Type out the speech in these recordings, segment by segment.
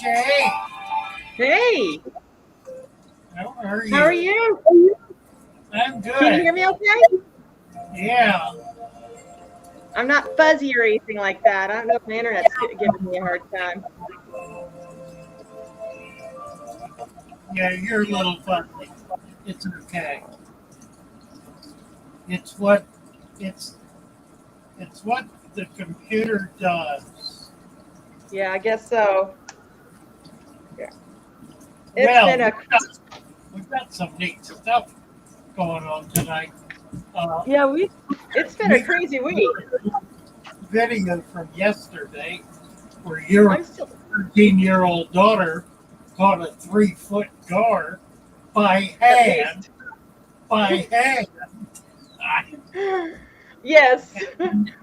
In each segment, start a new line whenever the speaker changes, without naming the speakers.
Jay,
Hey,
how are
how are
you?
you?
I'm
Can you
good.
hear me okay?
Yeah,
I'm not fuzzy or anything like that. I don't know if my internet's giving me a hard time.
yeah, you're a little funny. It's okay. It's what it's it's what the computer does.
Yeah, I guess so. Yeah. It's
Well,
been a
we've got some neat stuff going on tonight. Uh,
yeah, it's been a
we got
crazy week.
a video from yesterday where your
I'm still
13-year-old daughter caught a 3-foot gar by
at
hand.
least.
By hand.
Yes.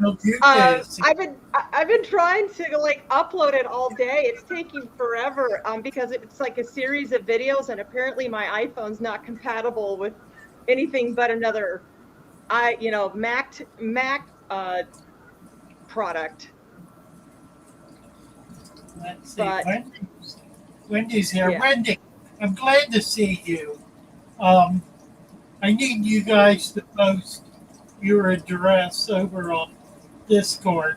How cute this.
I've been trying to like upload it all day. It's taking forever because it's like a series of videos and apparently my iPhone's not compatible with anything but another Mac product.
Let's see.
But
Wendy's here.
yeah.
Wendy, I'm glad to see you. Um, I need you guys to post your address over on Discord.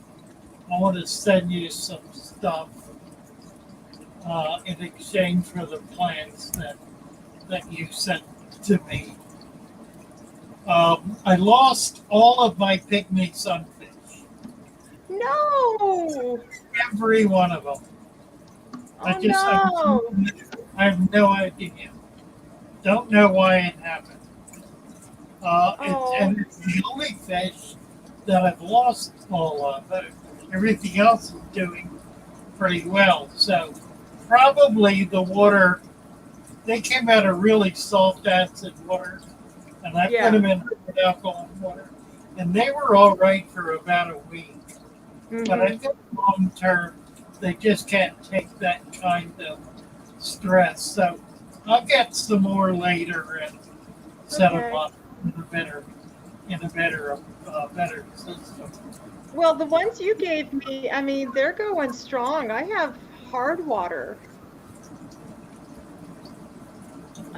I want to send you some stuff in exchange for the plans that you sent to me. I lost all of my pygmy sunfish,
No.
every one of them. I
Oh
just, I,
no.
I have no idea. Don't know why it happened.
Oh.
And it's the only fish that I've lost all of. But everything else is doing pretty well. So probably the water, they came out of really salt acid water, and I put
Yeah.
them in alcohol water, and they were all right for about a week. But I
Mhm.
think long term, they just can't take that kind of stress. So I'll get some more later and set them
Okay.
up in a better better system.
Well, the ones you gave me, I mean, they're going strong. I have hard water.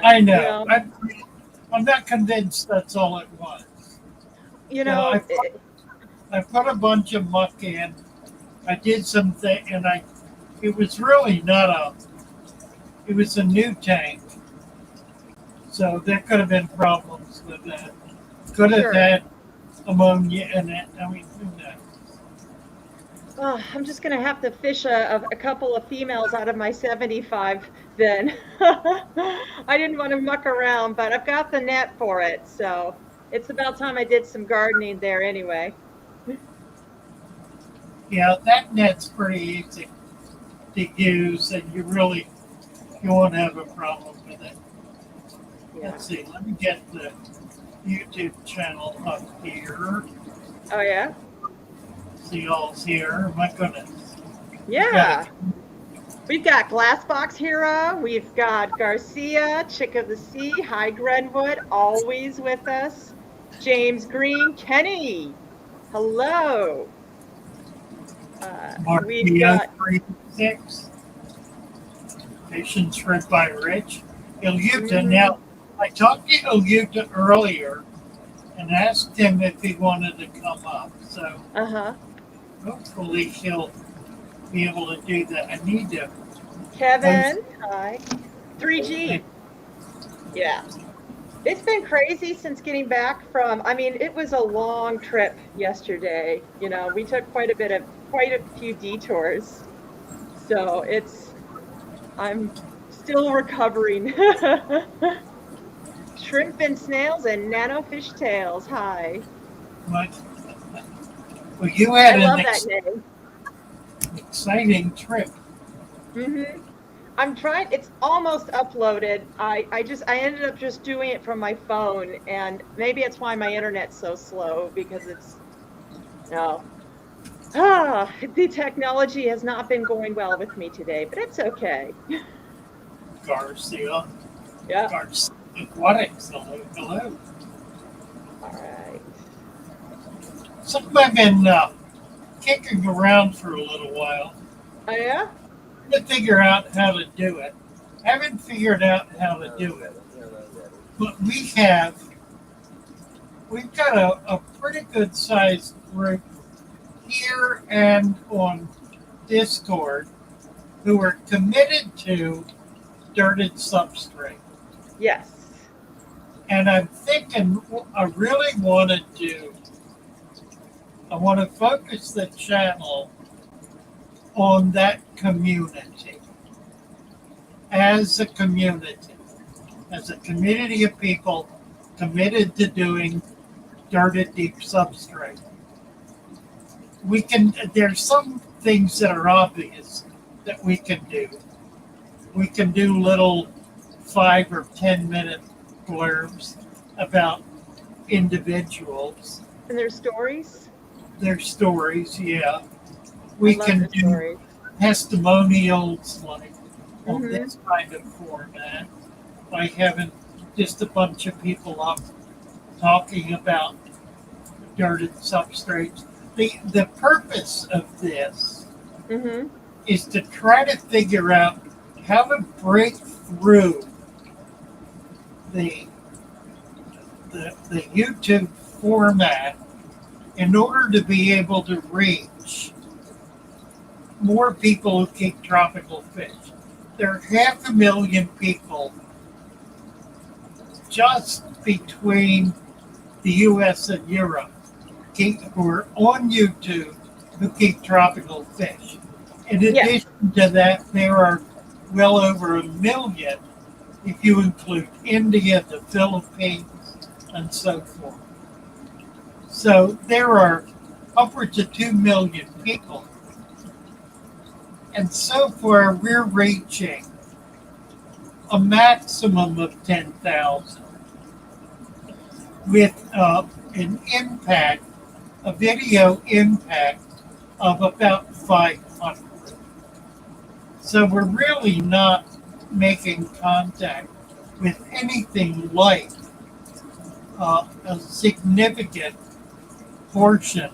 I
You
know.
know,
I'm not convinced that's all it was.
you
You know,
know,
I put a bunch of muck in. I did something, and it was really not a. It was a new tank, so there could have been problems with that. Could have
sure.
had ammonia in it. I mean, who knows?
Oh, I'm just gonna have to fish a couple of females out of my 75 then. I didn't want to muck around, but I've got the net for it, so it's about time I did some gardening there anyway.
Yeah, that net's pretty easy to use, and you won't have a problem with it.
Yeah.
Let's see. Let me get the YouTube channel up here.
Oh yeah?
See y'all's here. My goodness, we've got a
Yeah. We've got Glassbox Hero, we've got Garcia, Chick of the Sea, High Grenwood, always with us. James Green, Kenny. Hello. We've
Marquio
got
36. Patients read by Rich. Ilyuta.
mhm.
Now, I talked to Ilyuta earlier and asked him if he wanted to come up. So
Uh-huh.
hopefully he'll be able to do that. I need to post.
Kevin, hi. 3G. Yeah. It's been crazy since getting back from, I mean, it was a long trip yesterday. You know, we took quite a few detours. So I'm still recovering. Shrimp and snails and nano fish tails. Hi.
But, well, you
I
had an
love that name.
exciting trip.
Hmm. I'm trying, it's almost uploaded. I ended up just doing it from my phone, and maybe it's why my internet's so slow because it's no. The technology has not been going well with me today, but it's okay.
Garcia.
Yeah.
Garcia Aquatics. Hello, hello.
All right.
Something I've been kicking around for a little while.
Oh yeah?
to figure out how to do it. Haven't figured out how to do it, but we've got a pretty good sized group here and on Discord who are committed to dirted substrate.
Yes.
And I'm thinking I really want to focus the channel on that community. As a community of people committed to doing dirted deep substrate. There's some things that are obvious that we can do. We can do little 5 or 10-minute blurbs about individuals.
And their stories?
Their stories, yeah. We can do
stories.
Testimonials like on this kind of format by having just a bunch of people up talking about dirted substrates. The purpose of this is to try to figure out how to break through the YouTube format in order to be able to reach more people who keep tropical fish. There are 500,000 people just between the US and Europe who are on YouTube who keep tropical fish. In addition to that, there are well over 1 million if you include India, the Philippines, and so forth. So there are upwards of 2 million people. And so far, we're reaching a maximum of 10,000 with a video impact of about 500. So we're really not making contact with anything like a significant portion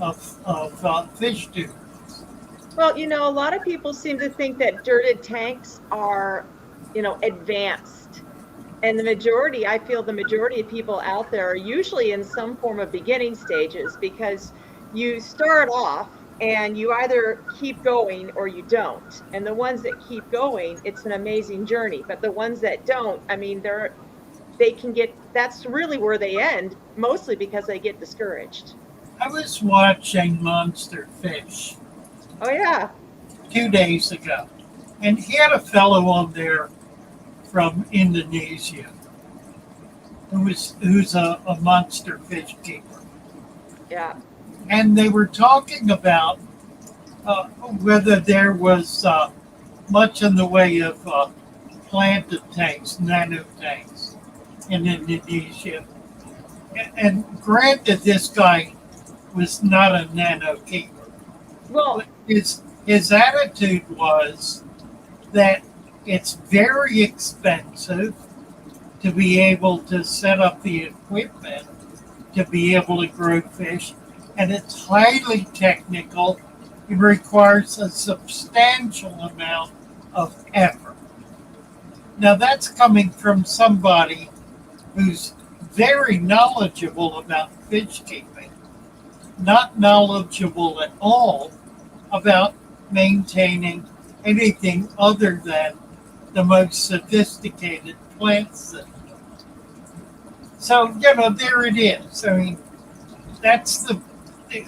of fish tubers.
Well, a lot of people seem to think that dirted tanks are, advanced. And I feel the majority of people out there are usually in some form of beginning stages, because you start off and you either keep going or you don't. And the ones that keep going, it's an amazing journey. But the ones that don't, that's really where they end, mostly because they get discouraged.
I was watching Monster Fish.
Oh, yeah.
2 days ago. And he had a fellow on there from Indonesia who's a monster fish keeper.
Yeah.
And they were talking about whether there was much in the way of planted tanks, nano tanks in Indonesia. And granted, this guy was not a nano keeper.
Well,
his attitude was that it's very expensive to be able to set up the equipment to be able to grow fish, and it's highly technical. It requires a substantial amount of effort. Now that's coming from somebody who's very knowledgeable about fish keeping, not knowledgeable at all about maintaining anything other than the most sophisticated plant system. So, there it is. I mean,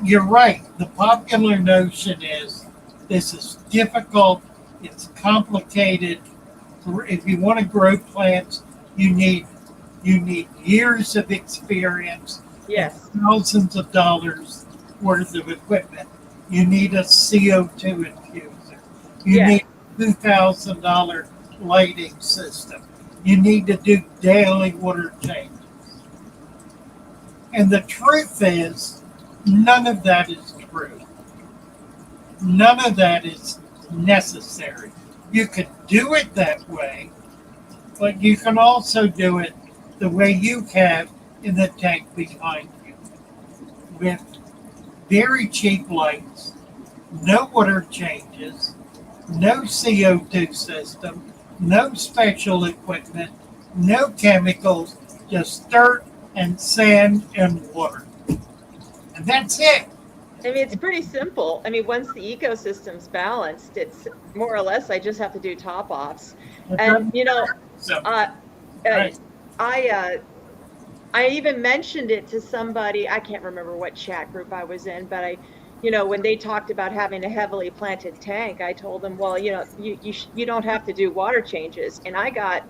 you're right. The popular notion is this is difficult, it's complicated. If you want to grow plants, you need years of experience,
yes,
thousands of dollars worth of equipment. You need a CO2 infuser. You need a $2,000 lighting system. You need to do daily water changes. And the truth is, none of that is true. None of that is necessary. You could do it that way, but you can also do it the way you have in the tank behind you, with very cheap lights, no water changes, no CO2 system, no special equipment, no chemicals, just dirt and sand and water. And that's it.
I mean, it's pretty simple. I mean, once the ecosystem's balanced, it's more or less I just have to do top offs. And
So,
uh,
right.
I even mentioned it to somebody. I can't remember what chat group I was in, but when they talked about having a heavily planted tank, I told them, well, you don't have to do water changes, and I got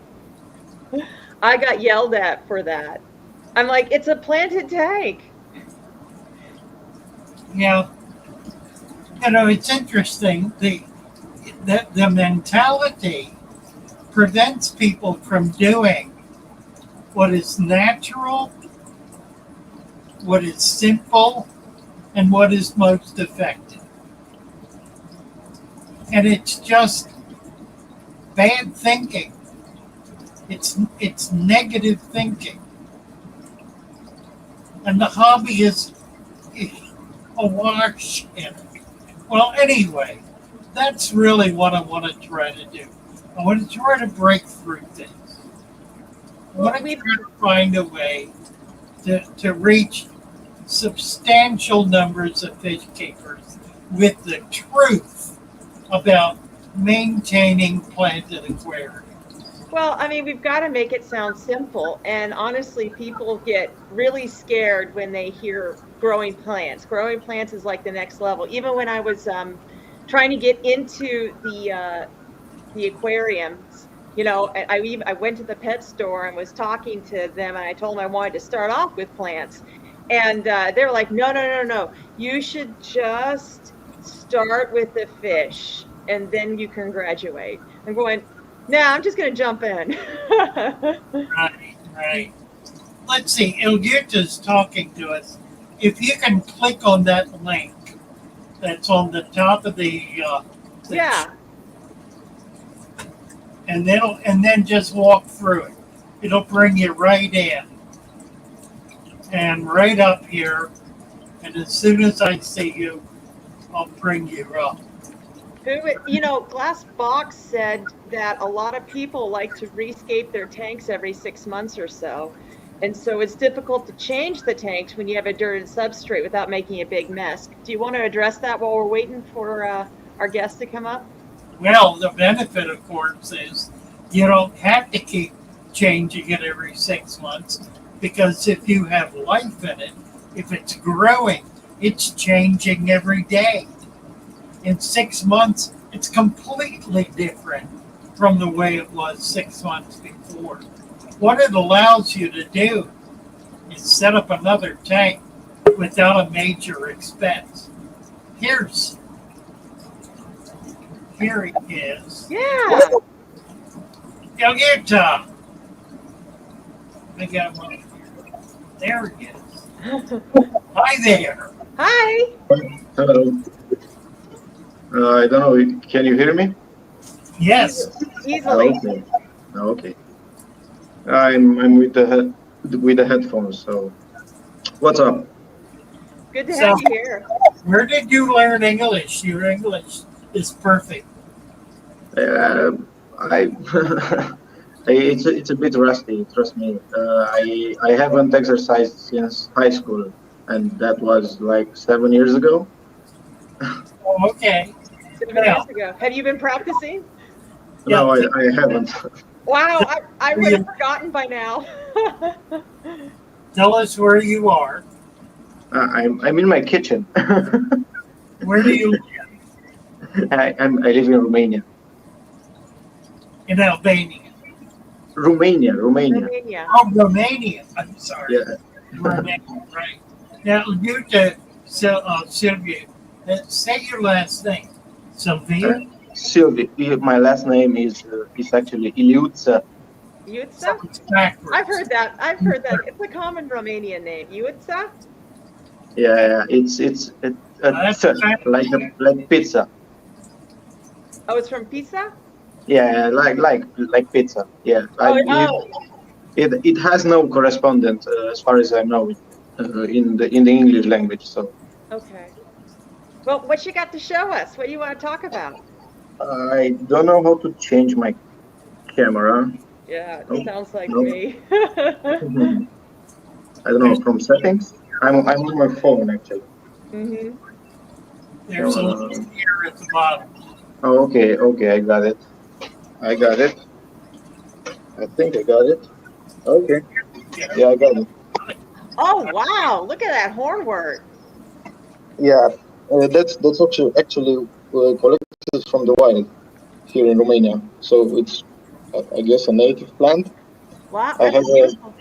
yelled at for that. I'm like, it's a planted tank.
Yeah. It's interesting. The mentality prevents people from doing what is natural, what is simple, and what is most effective. And it's just bad thinking. It's negative thinking. And the hobby is awash in it. Well, anyway, that's really what I want to try to do. I want to try to break through things. I want to try to find a way to reach substantial numbers of fish keepers with the truth about maintaining planted aquariums.
Well, I mean, we've got to make it sound simple. And honestly, people get really scared when they hear growing plants. Growing plants is like the next level. Even when I was trying to get into the aquariums, I went to the pet store and was talking to them, and I told them I wanted to start off with plants. And they're like, no. You should just start with the fish, and then you can graduate. I'm going, no, I'm just going to jump in.
Right. Let's see. Ilyuta's talking to us. If you can click on that link that's on the top of the
Yeah.
and then just walk through it. It'll bring you right in. And right up here. And as soon as I see you, I'll bring you up.
Glass Box said that a lot of people like to rescape their tanks every 6 months or so. And so it's difficult to change the tanks when you have a dirted substrate without making a big mess. Do you want to address that while we're waiting for our guest to come up?
Well, the benefit, of course, is you don't have to keep changing it every 6 months, because if you have life in it, if it's growing, it's changing every day. In 6 months, it's completely different from the way it was 6 months before. What it allows you to do is set up another tank without a major expense. Here it is.
Yeah.
Ilyuta. I got one here. There it is. Hi there.
Hi.
Hello. I don't know. Can you hear me?
Yes.
Easily.
Okay. Okay. I'm with the headphones. So, what's up?
Good to have you here.
Where did you learn English? Your English is perfect.
I it's a bit rusty. Trust me. I haven't exercised since high school, and that was like 7 years ago.
Oh, okay.
7 years ago. Have you been practicing?
No, I haven't.
Wow, I would have forgotten by now.
Tell us where you are.
I'm in my kitchen.
Where do you live?
I live in Romania.
In Albania.
Romania.
Romania.
Oh, Romania. I'm sorry.
Yeah.
Romania, right. Now, Ilyuta, Sylvia, say your last name. Sylvia?
Sylvie. My last name is actually Ilyutsa.
Iutsa?
It's backwards.
I've heard that. It's a common Romanian name. Iutsa?
Yeah, it's like pizza.
Oh, it's from Pisa?
Yeah, like pizza. Yeah, it has no correspondent as far as I know in the English language. So
Okay. Well, what you got to show us? What do you want to talk about?
I don't know how to change my camera.
Yeah,
No,
sounds like
no.
me.
I don't know,
There's
from settings. I'm on my phone actually.
hmm
there's a little
Uh,
here at the bottom.
oh, okay, I got it. I got it. I think I got it. Okay,
Yeah.
yeah, I got it.
Oh, wow. Look at that horn work.
Yeah, that's actually collected from the wild here in Romania. So it's, I guess, a native plant.
Wow,
I
that's
have a,
beautiful.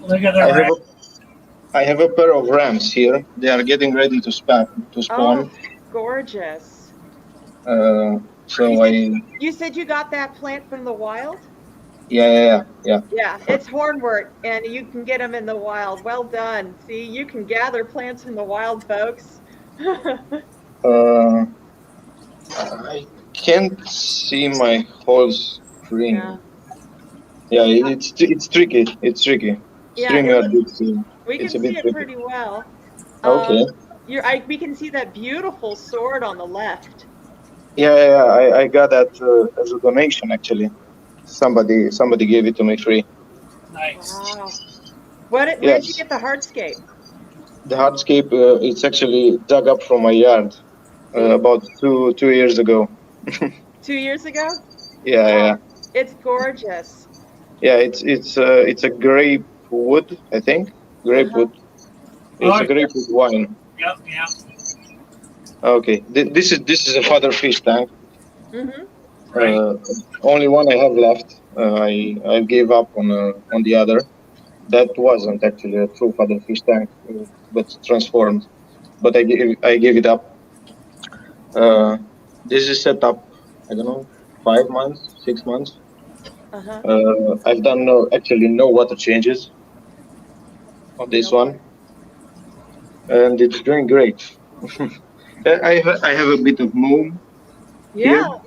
Look at the
I have
rat.
a, I have a pair of rams here. They are getting ready to
Oh,
spawn.
gorgeous. You
So
said
I,
you said you got that plant from the wild?
yeah.
Yeah, it's hornwort, and you can get them in the wild. Well done. See, you can gather plants from the wild, folks.
Uh, I can't see my whole
Yeah,
screen. Yeah, it's tricky. It's tricky.
yeah. It
StreamYard,
looks. We
it's
can
a
see
bit
it
tricky.
pretty well.
Okay.
We can see that beautiful sword on the left.
Yeah. I got that as a donation actually. Somebody gave it to me free.
Nice.
Wow. Where did you
Yes,
get the hardscape?
the hardscape. It's actually dug up from my yard
Ooh,
about two years ago.
2 years ago?
Yeah.
Oh, it's gorgeous.
Yeah. It's a grape wood, I think. Grape
Uh-huh.
wood.
Oh,
It's a grape wood wine.
yeah.
Okay. This is a father fish tank.
Mm-hmm.
Right.
Uh, Only one I have left. I gave up on the other. That wasn't actually a true father fish tank, but transformed. But I gave it up. Uh, this is set up. I don't know, 5 months, 6 months.
Uh-huh.
I've done actually no water changes on this
No
one,
water.
and it's doing great. I have a bit of moom
Yeah,
here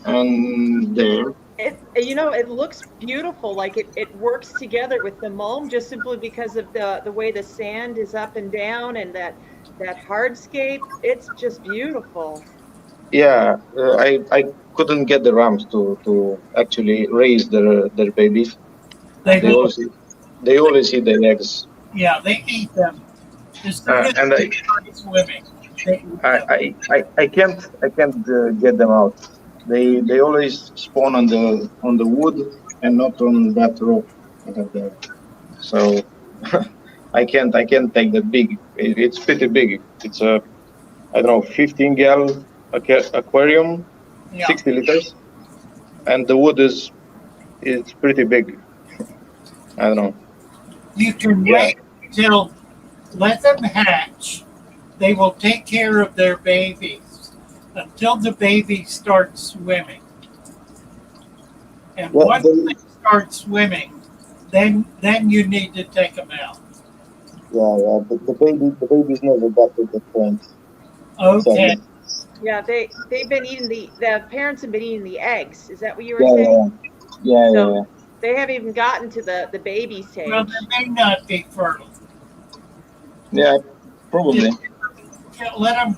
and there.
it looks beautiful. Like it works together with the mulm just simply because of the way the sand is up and down and that hardscape. It's just beautiful.
Yeah, I couldn't get the rams to actually raise their babies.
They
They
will.
always they always eat their eggs,
Yeah, they eat them as soon as
and
they start swimming. They eat
I
them.
I, I can't get them out. They always spawn on the wood and not on that rock I have there. So I can't take that big. It's pretty big. It's a, I don't know, 15 gallon aquarium,
Yeah,
60 liters, and the wood is pretty big. I don't know.
you can
Yeah.
wait till let them hatch. They will take care of their babies until the baby starts swimming. And
Yeah,
once they start swimming, then you need to take them out.
yeah. The baby's never got to that point,
Okay.
sadly.
Yeah, they've been eating the parents have been eating the eggs. Is that what you were
Yeah,
saying?
yeah, yeah, yeah,
So
yeah.
they haven't even gotten to the baby
Well,
stage.
they may not be fertile.
Yeah,
Just
probably.
let them.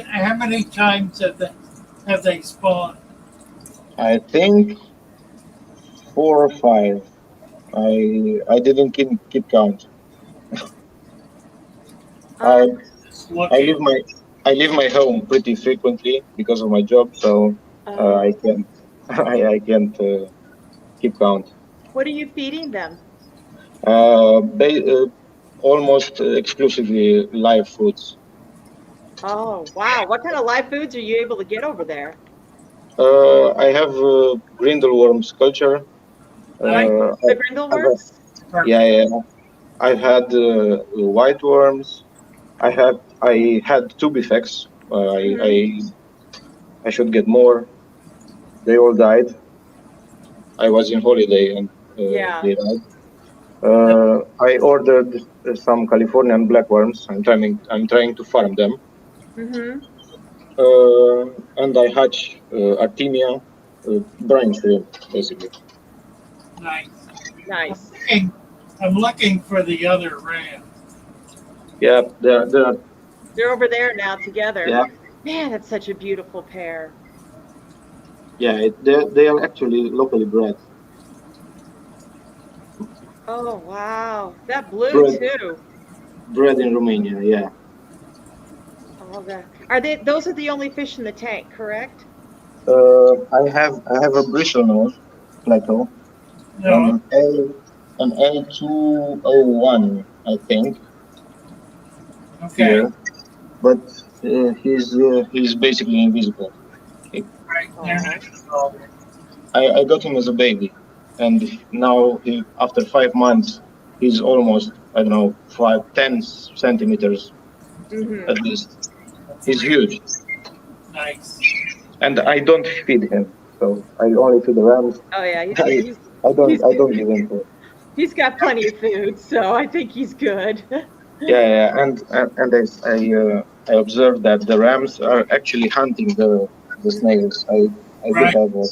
How many times have they spawned?
I think 4 or 5. I didn't keep count. I
Um,
Just
I
looking.
leave my I leave my home pretty frequently because of my job, so I
oh,
can't I can't keep count.
what are you feeding them?
Almost exclusively live foods.
Oh, wow. What kind of live foods are you able to get over there?
I have Grindelworm's culture.
Nice.
The
I've had,
Grindleworms?
yeah,
Perfect.
yeah. I've had white worms. I had two bifects.
Mm-hmm.
I should get more. They all died. I was in holiday and
Yeah.
they died. I ordered some Californian blackworms. I'm trying to farm them.
Mm-hmm.
And I hatch Artemia, brine shrimp, basically.
Nice. I'm
Nice.
looking, I'm looking for the other ram.
Yeah, they're
They're over there now together.
yeah,
Man, that's such a beautiful pair.
Yeah, they are actually locally bred.
Oh, wow. That blue
Bred
too.
bred in Romania. Yeah.
All that. Are they, those are the only fish in the tank, correct?
I have a bristle nose plateau,
No.
an A201, I think,
Okay.
here, but he's basically invisible. He-
Right. They're
Oh.
not.
I got him as a baby, and now after 5 months, he's almost, I don't know, 10 centimeters
Mm-hmm.
at least.
That's
He's
really
huge,
nice.
and I don't feed him, so I only feed the rams.
Oh yeah,
I,
he's
I don't
he's
I don't give him food.
he's got plenty of food, so I think he's good.
Yeah, yeah, and I observed that the rams are actually hunting the snails. I do
Right.
have a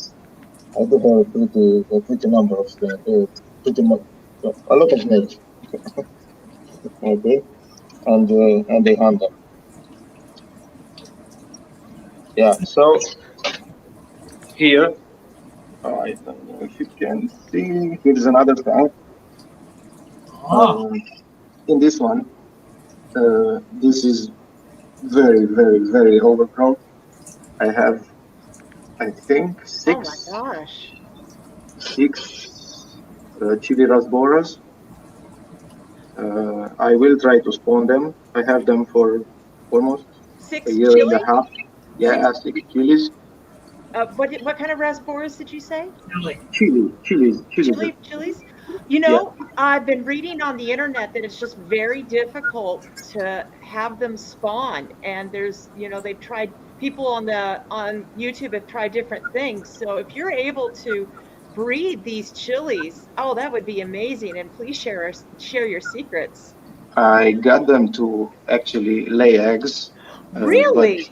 pretty number of snails, a lot of snails. Okay, and they hunt them. Yeah. So here, I don't know if you can see. Here's another tank.
Oh,
Um, in this one, this is very, very, very overgrown. I have, I think,
Oh my gosh.
six chili rasboras. I will try to spawn them. I have them for almost a
Six
year and a
chili?
half.
Six
Yeah, six chilies.
what kind of raspberries did you say?
really?
Chilies.
Chilies? You
Yeah,
know, I've been reading on the internet that it's just very difficult to have them spawn. And there's, you know, they've tried people on YouTube have tried different things. So if you're able to breed these chilies, oh, that would be amazing. And please share your secrets.
I got them to actually lay eggs, but
Really?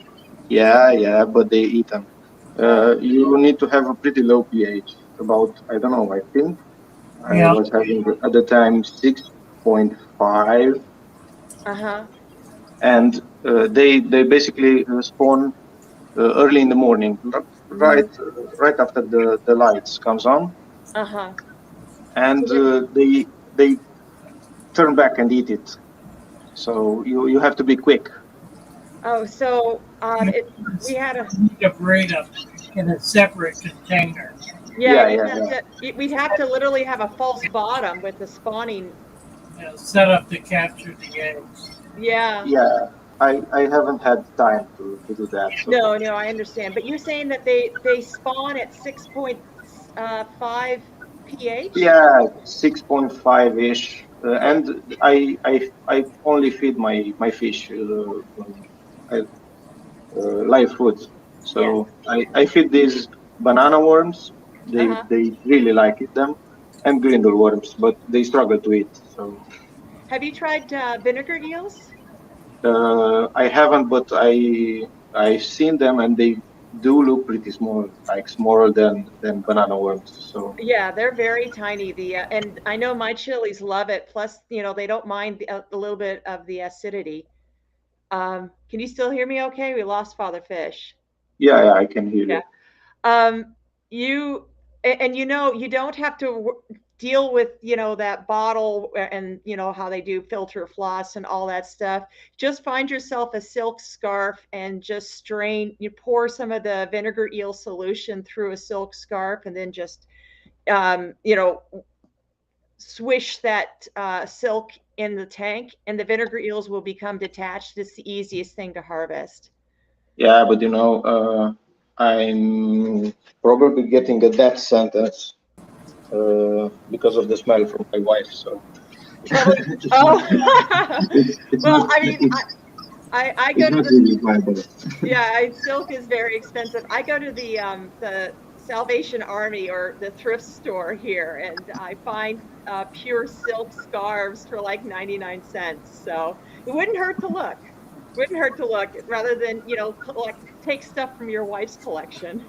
but they eat them.
Oh,
You need to have a pretty low pH, about, I don't know, I think I
Yeah.
was having at the time 6.5,
uh-huh.
and they basically spawn early in the morning,
Mm,
right after the lights comes on,
uh-huh. So
and they turn back and eat it. So you have to be quick.
oh, so
You
we had a
need to breed them in a separate container.
yeah,
Yeah,
you'd
yeah,
have
yeah,
to we'd have to literally have a false bottom with the spawning.
Set up to capture the eggs.
Yeah.
yeah. I haven't had time to do that. So
No, no, I understand. But you're saying that they spawn at 6.5 pH?
yeah, 6.5 ish, and I only feed my fish I, live food.
Yes.
So I feed these banana worms.
Uh-huh.
They really like it them, and grindle worms, but they struggle to eat. So
Have you tried vinegar eels?
I haven't, but I've seen them, and they do look pretty small, like smaller than banana worms. So
Yeah, they're very tiny. The and I know my chilies love it. Plus, you know, they don't mind a little bit of the acidity. Can you still hear me okay? We lost Father Fish.
yeah, I can hear
Yeah.
you.
Um, you and you know you don't have to deal with you know that bottle and you know how they do filter floss and all that stuff. Just find yourself a silk scarf and just strain. You pour some of the vinegar eel solution through a silk scarf and then just you know swish that silk in the tank and the vinegar eels will become detached. It's the easiest thing to harvest.
Yeah, but I'm probably getting a death sentence because of the smell from my wife. So
Probably. Oh,
it's
well,
not
I mean,
it's
I
it's
go to
not
the
really viable.
yeah, silk is very expensive. I go to the Salvation Army or the thrift store here, and I find pure silk scarves for like 99 cents. So it wouldn't hurt to look. Wouldn't hurt to look rather than you know collect take stuff from your wife's collection.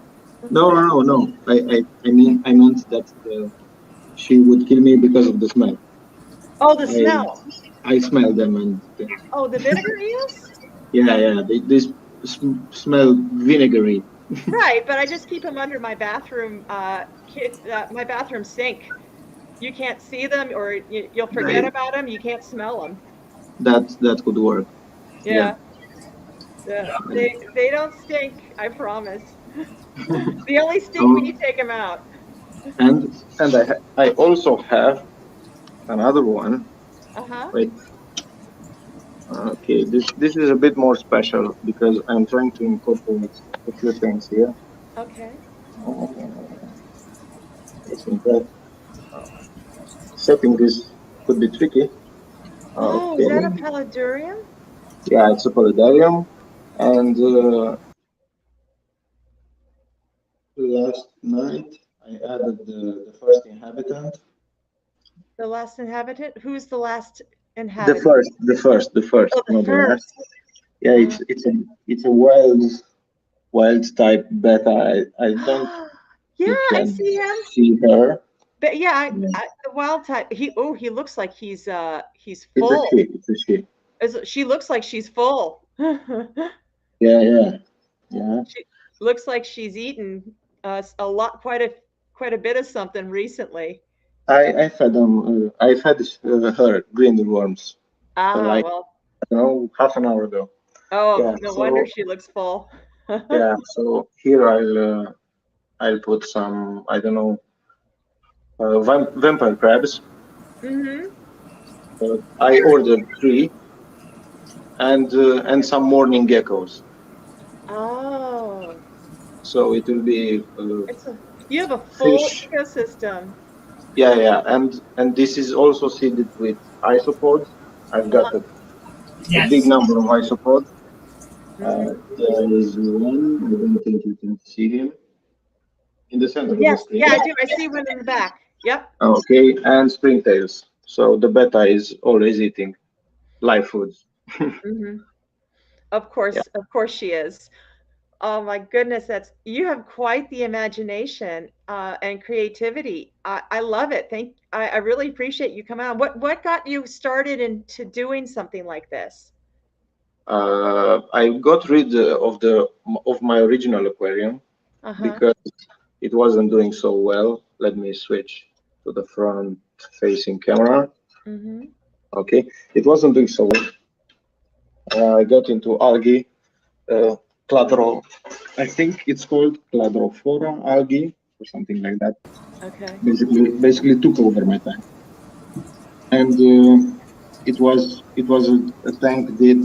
No. I meant that she would kill me because of the smell.
Oh, the
I
smell.
I smell them, and
Oh, the vinegar eels.
yeah, they smell vinegary.
Right, but I just keep them under my bathroom, my bathroom sink. You can't see them, or you'll forget
They,
about them. You can't smell them.
that could work. Yeah.
Yeah, yeah. They don't stink. I promise. They only stink when
So,
you take them out.
I also have another one.
Uh-huh.
Wait. Okay, this is a bit more special because I'm trying to incorporate a few things here.
Okay.
Uh, I think that setting this could be tricky.
Oh, is
Okay,
that a paludarium?
yeah, it's a polydarium, and last night I added the first inhabitant.
The last inhabitant? Who's the last
The
inhabitant?
first, the first,
Oh, the
not the last.
first.
Yeah,
Uh,
it's a wild type beta. I don't
yeah,
you
I
can
see him.
see her.
But yeah,
Yeah.
the wild type. He looks like he's
It's a
full.
she. It's a she.
She looks like she's full.
Yeah, yeah, yeah.
She looks like she's eaten a lot, quite a bit of something recently.
I fed them. I fed her green worms
Ah,
like
well,
I don't know half an hour ago.
oh,
Yeah.
no wonder
So
she looks full.
yeah. So here I'll put some I don't know vampire crabs.
Mm-hmm.
I ordered three and some morning geckos.
Oh,
So it will be
you have a full
fish.
ecosystem.
Yeah, yeah, and this is also seeded with isopods. I've got
Uh-huh.
a big
Yes.
number of isopods.
Mm-hmm.
There is one. I don't think you can see him in the center of the
Yes,
screen.
yeah, I do. I see one in the back. Yep.
Okay, and springtails. So the beta is always eating live foods.
Mm-hmm.
Yeah.
Of course she is. Oh my goodness, that's you have quite the imagination and creativity. I love it. I really appreciate you coming on. What got you started into doing something like this?
I got rid of my original aquarium
Uh-huh.
because it wasn't doing so well. Let me switch to the front facing camera.
Mm-hmm.
Okay, it wasn't doing so well. I got into algae, uh, cladro. I think it's called cladrophora algae or something like that.
Okay.
Basically took over my tank, and it was a tank did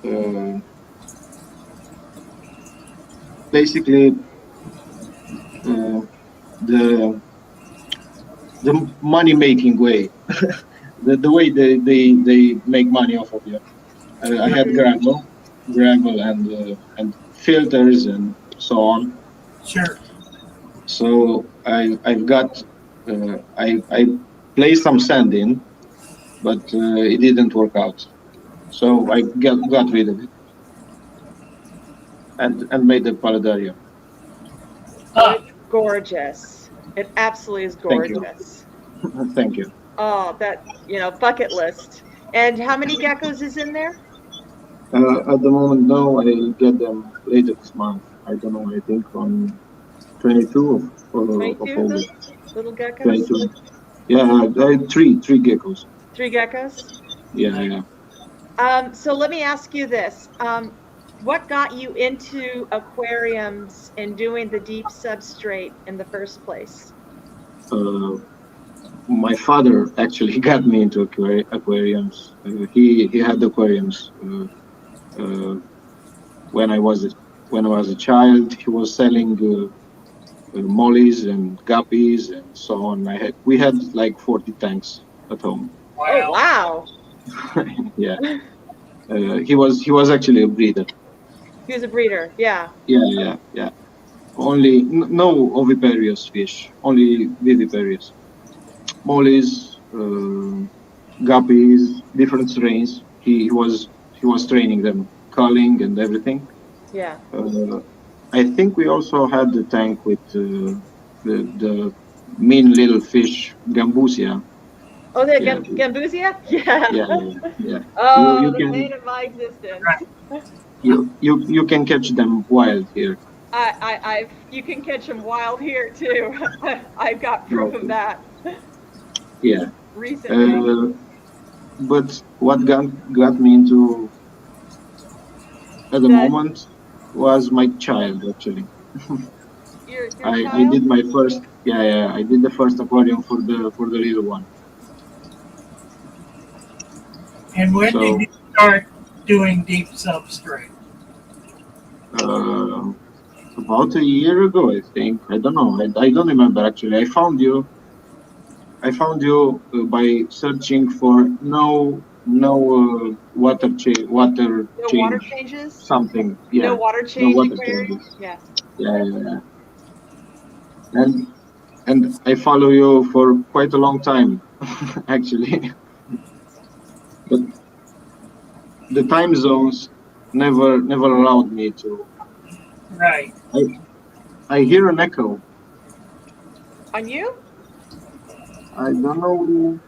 uh, basically uh, the the money making way, the way they make money off of you. I had
Mm-hmm.
gravel and filters and so on.
Sure.
So I've got I placed some sand in, but it didn't work out. So I got rid of it and made the paludarium.
Oh,
Ah,
it's gorgeous. It absolutely is
Thank you,
gorgeous.
thank you.
Oh, that, bucket list. And how many geckos is in there?
At the moment, no, I'll get them later this month. I don't know. I think on 22 of
22
August.
little geckos?
22. Yeah, three geckos.
Three geckos?
Yeah, yeah.
So let me ask you this. What got you into aquariums and doing the deep substrate in the first place?
Uh, my father actually got me into aquariums. He had aquariums uh, when I was a, when I was a child. He was selling mollies and guppies and so on. We had like 40 tanks at home.
Oh,
wow.
wow.
Yeah, he was actually a breeder.
He was a breeder. Yeah.
Yeah, yeah, yeah. Only no oviparous fish, only viviparous. Mollies, guppies, different strains. He was training them, culling and everything.
Yeah.
Uh, I think we also had the tank with the mean little fish, gambusia.
Oh, the
Yeah,
Gambusia? Yeah.
yeah, yeah, yeah. You
Oh,
you
the
can
bane of my existence.
Right.
you can catch them wild here.
You can catch them wild here too. I've got proof of that
Yeah.
recently.
But what got me into at the
That
moment was my child actually.
your
I
child?
did my first, yeah, I did the first aquarium for the little one.
And when did
So
you start doing deep substrate?
uh, about a year ago, I think. I don't know. I don't remember actually. I found you by searching for no water
No water
change
changes?
something.
No
Yeah,
water
no
change
water
aquarium?
changes.
Yeah.
Yeah. And I follow you for quite a long time actually. But the time zones never allowed me to.
Right.
I I hear an echo.
On you?
I don't know.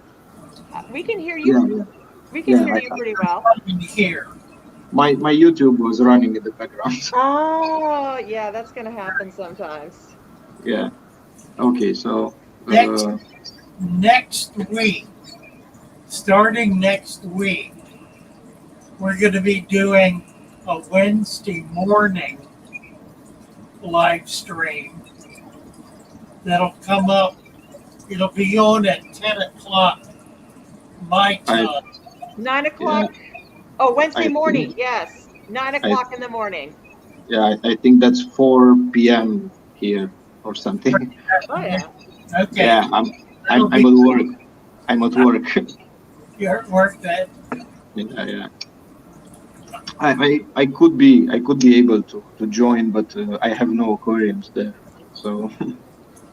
We can hear
Yeah,
you.
yeah,
We can
yeah.
hear you pretty well.
In here.
My YouTube was running in the background.
Oh, yeah, that's gonna happen sometimes.
Yeah. Okay. So
Next
uh,
next week, starting next week, we're going to be doing a Wednesday morning live stream that'll come up. It'll be on at 10 o'clock my
I
time.
yeah
9 o'clock. Oh, Wednesday
I
morning.
think
Yes, nine
I
o'clock in the morning.
yeah I think that's 4 p.m. here or something.
Oh yeah.
Okay,
Yeah. I'm
that'll
I'm
be
at work. I'm at work.
your work that.
Yeah. I could be able to join, but I have no aquariums there. So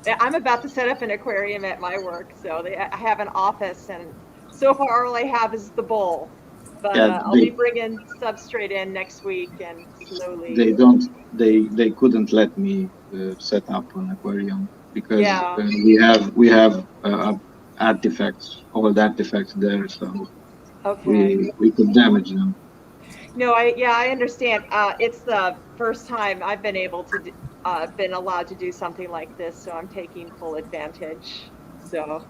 Yeah, I'm about to set up an aquarium at my work, so I have an office, and so far all I have is the bowl. But
yeah,
I'll be bringing substrate in next week and slowly.
they don't they couldn't let me set up an aquarium because
Yeah.
we have artifacts, old artifacts there, so
Okay.
we could damage them.
No, I understand. It's the first time I've been able to been allowed to do something like this, so I'm taking full advantage. So,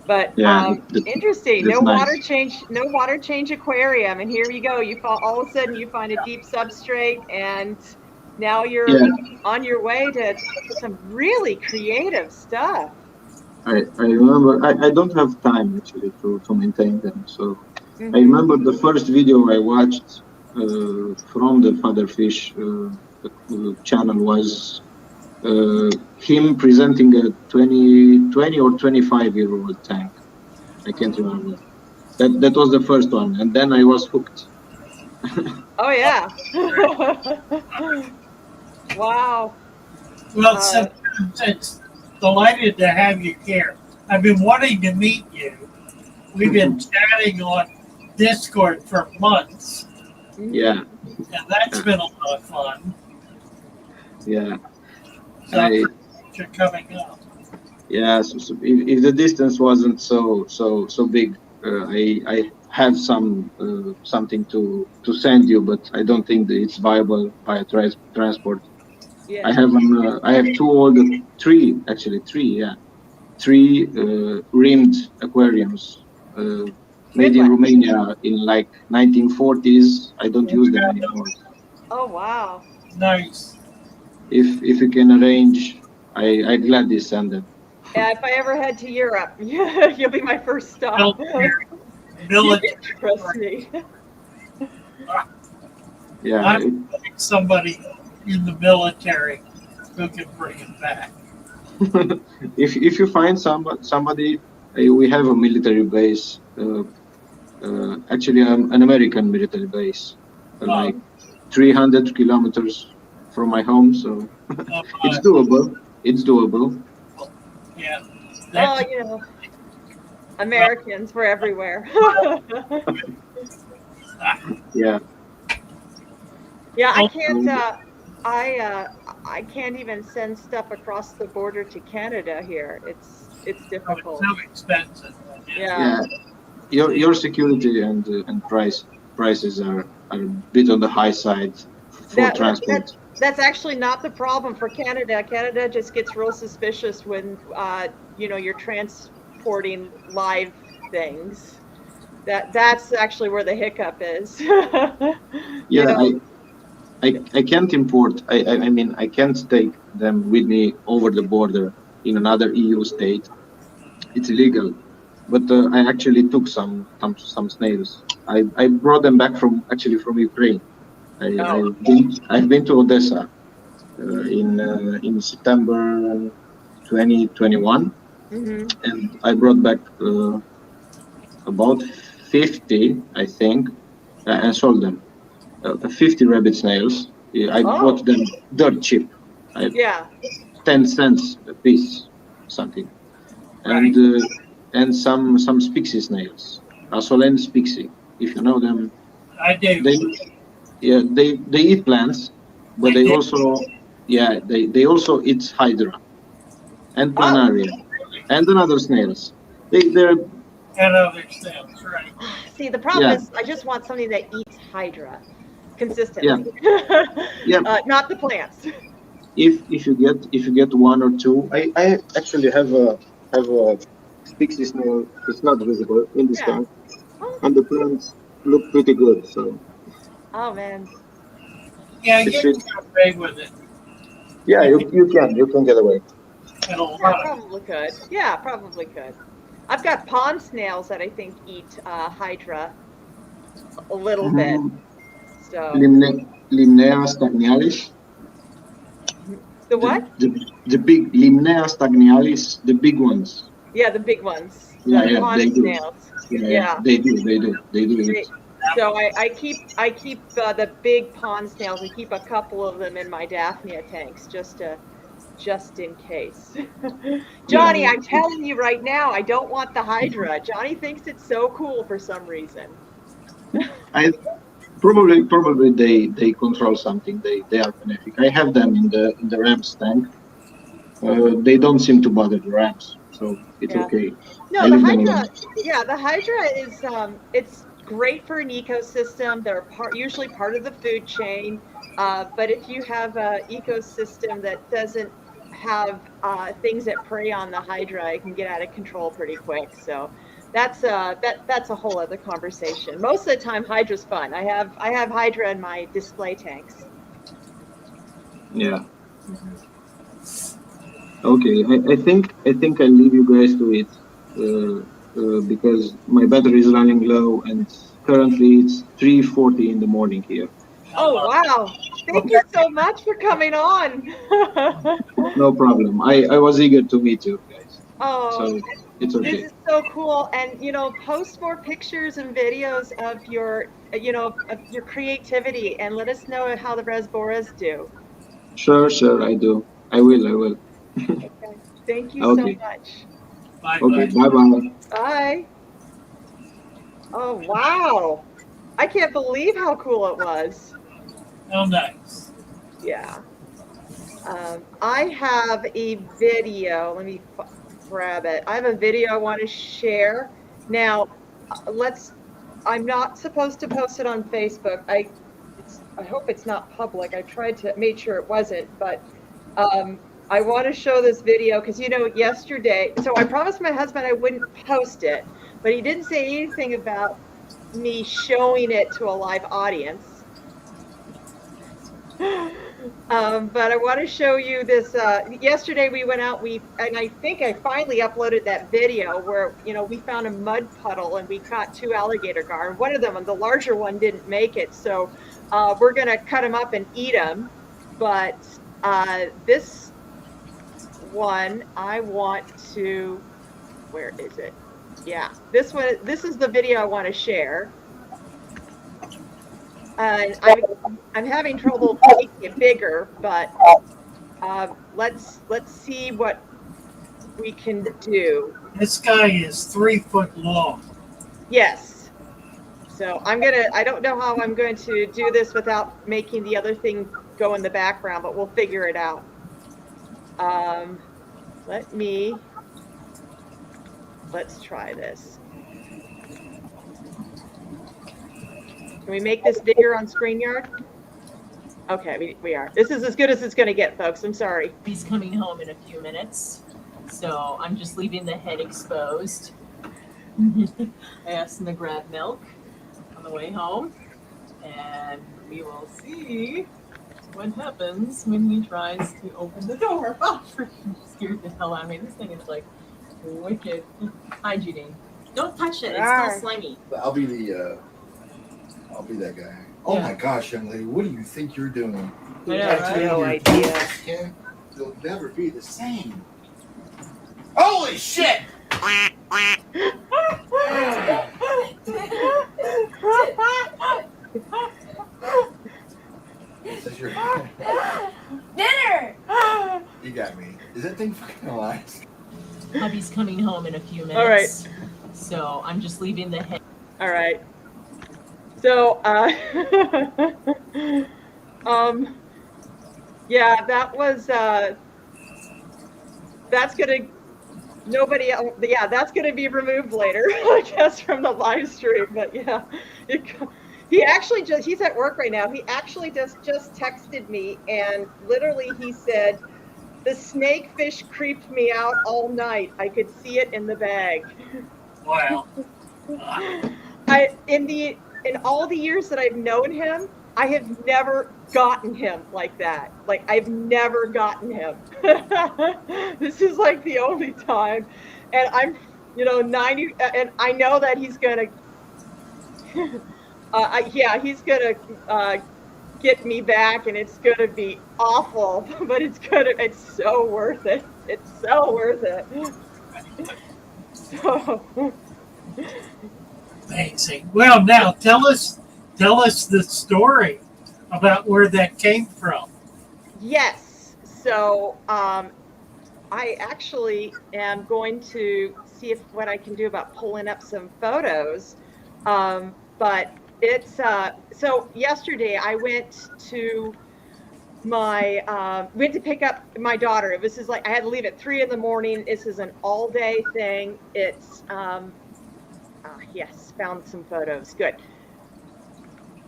but
Yeah,
interesting.
that's nice.
No water change aquarium, and here you go. All of a sudden you find a deep substrate, and now you're
Yeah,
on your way to some really creative stuff.
I remember. I don't have time actually to maintain them. So I
Hmm.
remember the first video I watched from the Fatherfish channel was him presenting a 20 or 25-year-old tank. I can't remember. That was the first one, and then I was hooked.
Oh yeah. Wow.
Well,
Uh,
sometimes it's delighted to have you here. I've been wanting to meet you. We've been chatting on Discord for months,
mhm.
Yeah,
and that's
yeah,
been a lot of fun.
yeah.
So I
I
appreciate you coming up.
Yeah, so if the distance wasn't so big, I have something to send you, but I don't think that it's viable by transport.
Yeah.
I have three rimmed aquariums made
Good
in
one.
Romania in like 1940s. I don't use them anymore.
Oh wow.
Nice.
If you can arrange, I gladly send them.
Yeah, if I ever head to Europe, you'll be my first stop.
Military,
You
military.
can trust me.
Yeah,
I'm like somebody in the military who can bring it back.
if you find somebody, we have a military base, actually an American military base,
Uh,
like 300 kilometers from my home, so it's
uh,
doable. It's doable.
yeah,
Oh,
that's well.
Americans, we're everywhere.
Yeah.
Yeah, I
Well,
can't. I can't even send stuff across the border to Canada here. It's
it's
difficult.
so expensive. Yeah.
Yeah.
Yeah, your security and prices are a bit on the high side for
That
transport.
That's actually not the problem for Canada. Canada just gets real suspicious when, you're transporting live things. That's actually where the hiccup is. You
Yeah,
know,
I can't import. I mean, I can't take them with me over the border in another EU state. It's illegal. But I actually took some snails. I brought them back from Ukraine.
oh,
I've been to Odessa in September 2021,
hmm
and I brought back about 50, I think, and sold them. 50 rabbit snails. Yeah, I
oh,
bought them dirt cheap, I,
yeah,
10 cents a piece, something, and
Right.
uh, and some spixie snails, Asolen spixie. If you know them,
I do.
they they eat plants, but
They
they
do.
also they also eat hydra and
oh.
planaria and another snails. They're
And other things, right?
See, the problem
yeah
is I just want something that eats Hydra
yeah
consistently,
yeah.
not the plants.
If you get one or two, I actually have a spixie snail. It's not visible in this
Yeah.
tank,
Oh,
and the plants look pretty good. So
oh man.
Yeah,
it
you can
should.
get away with it.
Yeah,
You can
you can get away.
get a
Yeah,
lot of
probably could. Yeah, probably could. I've got pond snails that I think eat Hydra a little bit.
Mm,
So
Limnea stagnalis,
the what?
the big Limnea stagnalis, the big ones.
Yeah, the big ones,
Yeah,
the
yeah,
pond
they do.
snails.
Yeah,
Yeah.
they do
They,
eat.
so I keep the big pond snails. I keep a couple of them in my Daphnia tanks just in case.
Yeah,
Johnny,
yeah.
I'm telling you right now, I don't want the Hydra. Johnny thinks it's so cool for some reason.
I probably they control something. They are benefic. I have them in the Rams tank. They don't seem to bother the Rams, so it's
Yeah.
okay. I
No, the
leave them alone.
Hydra, yeah, the Hydra is it's great for an ecosystem. They're usually part of the food chain. But if you have an ecosystem that doesn't have things that prey on the Hydra, it can get out of control pretty quick. So that's a whole other conversation. Most of the time, Hydra's fun. I have Hydra in my display tanks.
Yeah.
Mhm.
Okay. I think I'll leave you guys to it because my battery is running low and currently it's 3:40 in the morning here.
Oh wow! Thank you so much for coming on.
No problem. I was eager to meet you guys,
Oh,
so it's
this
okay.
is so cool. And, post more pictures and videos of your creativity and let us know how the Rasboras do.
Sure, I do. I will. I will.
Okay. Thank you so
Okay.
much.
bye
Okay.
bye.
Bye bye.
Bye. Oh, wow. I can't believe how cool it was.
Oh, nice.
Yeah. I have a video. Let me grab it. I have a video I want to share. Now, let's I'm not supposed to post it on Facebook. I hope it's not public. I tried to make sure it wasn't, but I want to show this video because yesterday. So I promised my husband I wouldn't post it, but he didn't say anything about me showing it to a live audience. But I want to show you this. Yesterday we went out. And I think I finally uploaded that video where we found a mud puddle and we caught two alligator gar. And one of them, the larger one, didn't make it. So we're gonna cut them up and eat them. But this one, I want to. Where is it? Yeah, this one. This is the video I want to share. And I'm having trouble making it bigger, but let's see what we can do.
This guy is 3 foot long.
Yes. So I don't know how I'm going to do this without making the other thing go in the background, but we'll figure it out. Let's try this. Can we make this bigger on StreamYard? Okay, we are. This is as good as it's going to get, folks. I'm sorry.
He's coming home in a few minutes, so I'm just leaving the head exposed. I asked him to grab milk on the way home, and we will see what happens when he tries to open the door. Oh, freaking scared the hell out of me. This thing is like wicked. Hi, Judy. Don't touch it. It's still slimy.
I'll be that guy. Oh my gosh, young lady, what do you think you're doing?
I have no idea.
You'll never be the same. Holy shit! Is your...
Dinner!
You got me. Is that thing fucking alive?
Hubby's coming home in a few minutes.
All right.
So I'm just leaving the head.
All right. So, yeah, that was, that's gonna, nobody else, yeah, that's gonna be removed later, I guess, from the live stream, but yeah. He actually he's at work right now. He actually just texted me, and literally he said, the snakefish creeped me out all night. I could see it in the bag.
Wow.
In all the years that I've known him, I have never gotten him like that. Like, I've never gotten him. This is like the only time. And I'm, 90, and I know that he's gonna, he's gonna get me back, and it's gonna be awful, but it's so worth it. It's so worth it. So.
Amazing. Well, now tell us the story about where that came from.
Yes. So I actually am going to see what I can do about pulling up some photos. But it's so yesterday I went to pick up my daughter. This is like I had to leave at 3 a.m. This is an all-day thing. It's yes, found some photos. Good.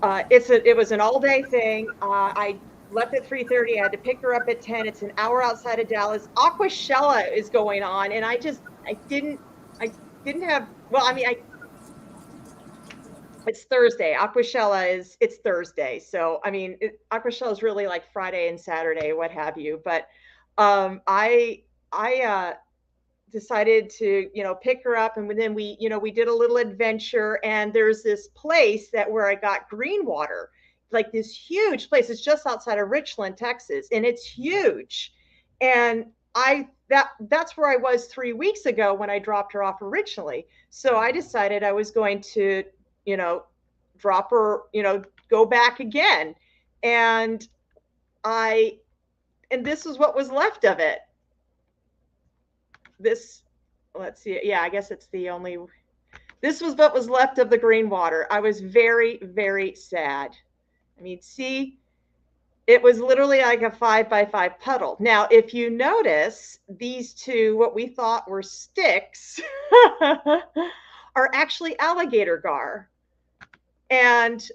It was an all-day thing. I left at 3:30. I had to pick her up at 10. It's an hour outside of Dallas. Aquashella is going on, and I didn't have. Well, I mean, it's Thursday. It's Thursday. So I mean, Aquashella is really like Friday and Saturday, what have you. But I decided to, pick her up, and then we did a little adventure, and there's this place where I got green water, like this huge place. It's just outside of Richland, Texas, and it's huge. And that's where I was 3 weeks ago when I dropped her off originally. So I decided I was going to, drop her, go back again. And this is what was left of it. Let's see. Yeah, I guess this was what was left of the green water. I was very, very sad. I mean, see, it was literally like a 5x5 puddle. Now, if you notice, these two, what we thought were sticks, are actually alligator gar. And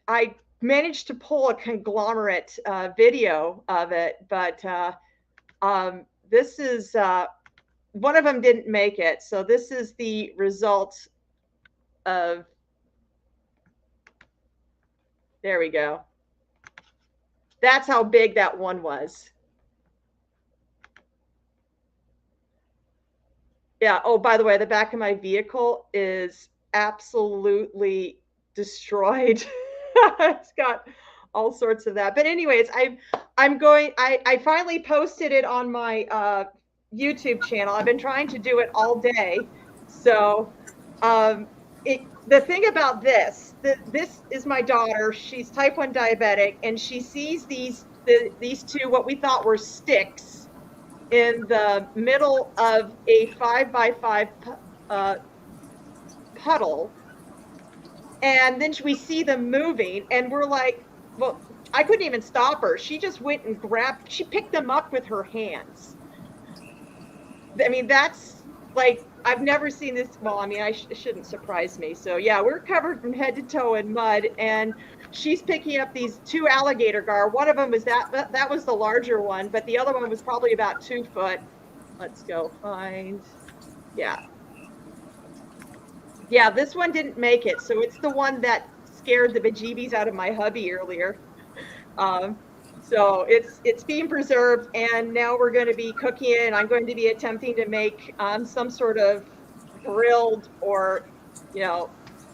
I managed to pull a conglomerate video of it, but this is one of them didn't make it. So this is the result of, there we go. That's how big that one was. Yeah. Oh, by the way, the back of my vehicle is absolutely destroyed. It's got all sorts of that. But anyways, I finally posted it on my YouTube channel. I've been trying to do it all day. So the thing about this is my daughter. She's type 1 diabetic, and she sees these two, what we thought were sticks, in the middle of a 5x5 puddle. And then we see them moving, and we're like, well, I couldn't even stop her. She just went and she picked them up with her hands. I mean, that's like I've never seen this. Well, I mean, it shouldn't surprise me. So yeah, we're covered from head to toe in mud, and she's picking up these 2 alligator gar. One of them was that was the larger one, but the other one was probably about 2 foot. Let's go find. Yeah. Yeah, this one didn't make it. So it's the one that scared the bejeebies out of my hubby earlier. So it's being preserved, and now we're going to be cooking it. And I'm going to be attempting to make some sort of grilled or,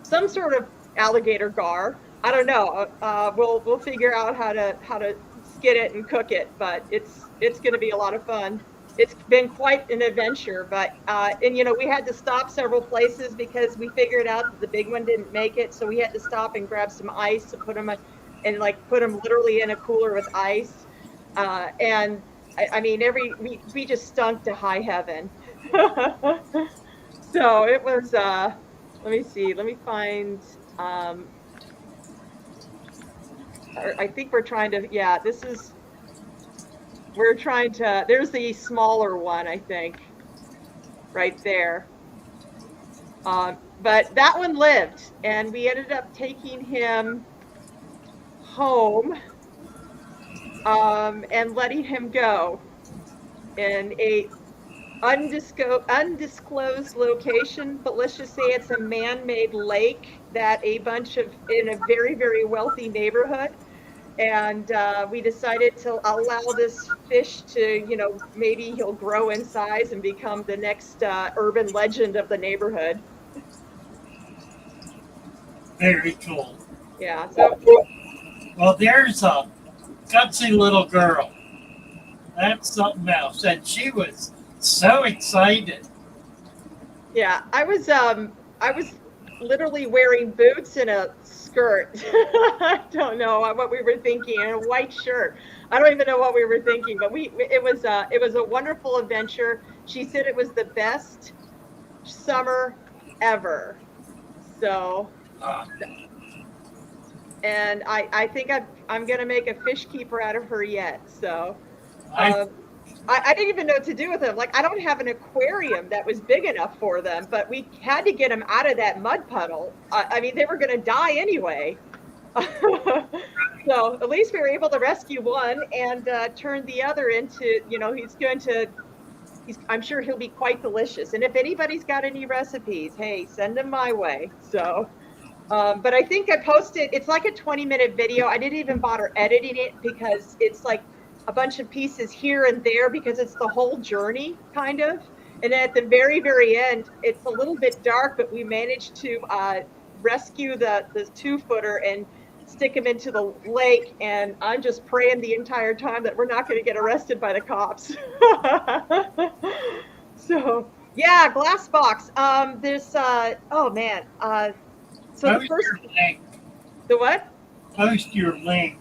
some sort of alligator gar. I don't know. We'll figure out how to skin it and cook it, but it's going to be a lot of fun. It's been quite an adventure, but and we had to stop several places because we figured out that the big one didn't make it, so we had to stop and grab some ice to put them put them literally in a cooler with ice. And I mean, we just stunk to high heaven. So it was. Let me see. Let me find. I think we're trying to. Yeah, this is. We're trying to. There's the smaller one, I think, right there. But that one lived, and we ended up taking him home and letting him go in a undisclosed location, but let's just say it's a man-made lake that in a very, very wealthy neighborhood. And we decided to allow this fish to, maybe he'll grow in size and become the next urban legend of the neighborhood.
Very cool.
Yeah. So.
Well, there's a gutsy little girl. That's something else. And she was so excited.
Yeah, I was literally wearing boots and a skirt. I don't know what we were thinking, and a white shirt. I don't even know what we were thinking, but it was a wonderful adventure. She said it was the best summer ever. So, and I think I'm gonna make a fish keeper out of her yet. So. I didn't even know what to do with them. Like, I don't have an aquarium that was big enough for them, but we had to get them out of that mud puddle. I mean, they were going to die anyway. So at least we were able to rescue one and turn the other into, I'm sure he'll be quite delicious. And if anybody's got any recipes, hey, send them my way. So, but I think I posted, it's like a 20-minute video. I didn't even bother editing it because it's like a bunch of pieces here and there because it's the whole journey kind of. And then at the very, very end, it's a little bit dark, but we managed to rescue the 2-footer and stick him into the lake. And I'm just praying the entire time that we're not going to get arrested by the cops. So yeah, glass box. There's oh man. So
Post
the first
your link.
the what?
Post your link.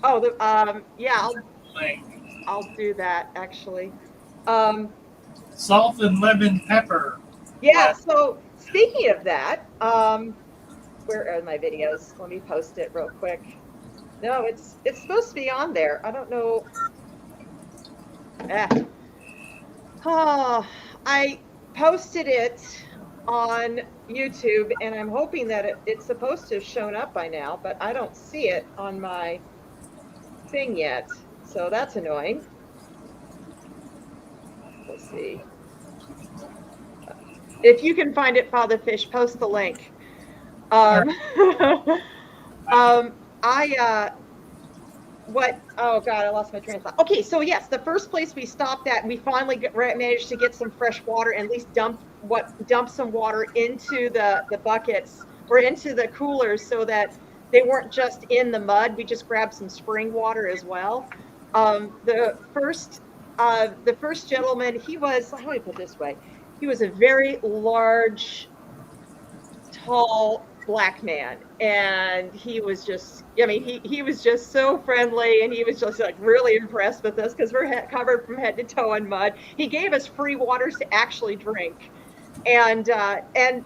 Oh, yeah,
Link.
I'll do that actually.
Salt and lemon pepper.
Yeah, so speaking of that, where are my videos? Let me post it real quick. No, it's supposed to be on there. I don't know. Oh, I posted it on YouTube, and I'm hoping that it's supposed to have shown up by now, but I don't see it on my thing yet. So that's annoying. Let's see. If you can find it, Father Fish, post the link. Oh God, I lost my train of thought. Okay, so yes, the first place we stopped at, we finally managed to get some fresh water, and at least dump some water into the buckets or into the coolers so that they weren't just in the mud. We just grabbed some spring water as well. The first gentleman, he was, how do I put it this way? He was a very large, tall black man, and he was just, I mean, he was just so friendly, and he was just like really impressed with us because we're covered from head to toe in mud. He gave us free waters to actually drink, and the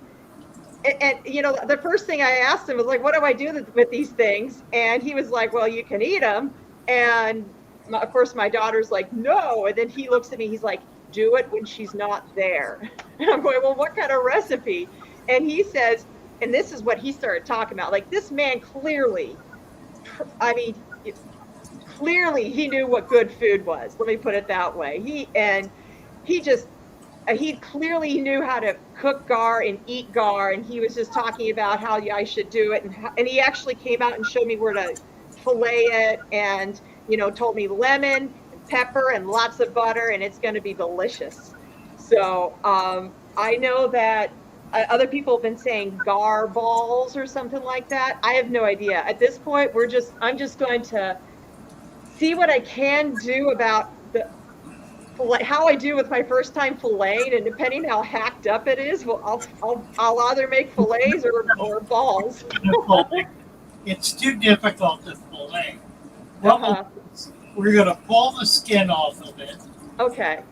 first thing I asked him was like, what do I do with these things? And he was like, well, you can eat them. And of course, my daughter's like, no. And then he looks at me, he's like, do it when she's not there. And I'm going, well, what kind of recipe? And he says, and this is what he started talking about. Like, this man clearly, I mean, clearly he knew what good food was. Let me put it that way. He clearly knew how to cook gar and eat gar, and he was just talking about how I should do it, and he actually came out and showed me where to fillet it, and told me lemon and pepper and lots of butter, and it's going to be delicious. So I know that other people have been saying gar balls or something like that. I have no idea at this point. I'm just going to see what I can do about how I do with my first time filleting, and depending how hacked up it is, well, I'll either make fillets or balls.
It's too difficult to fillet. We're going to pull the skin off of it.
Okay.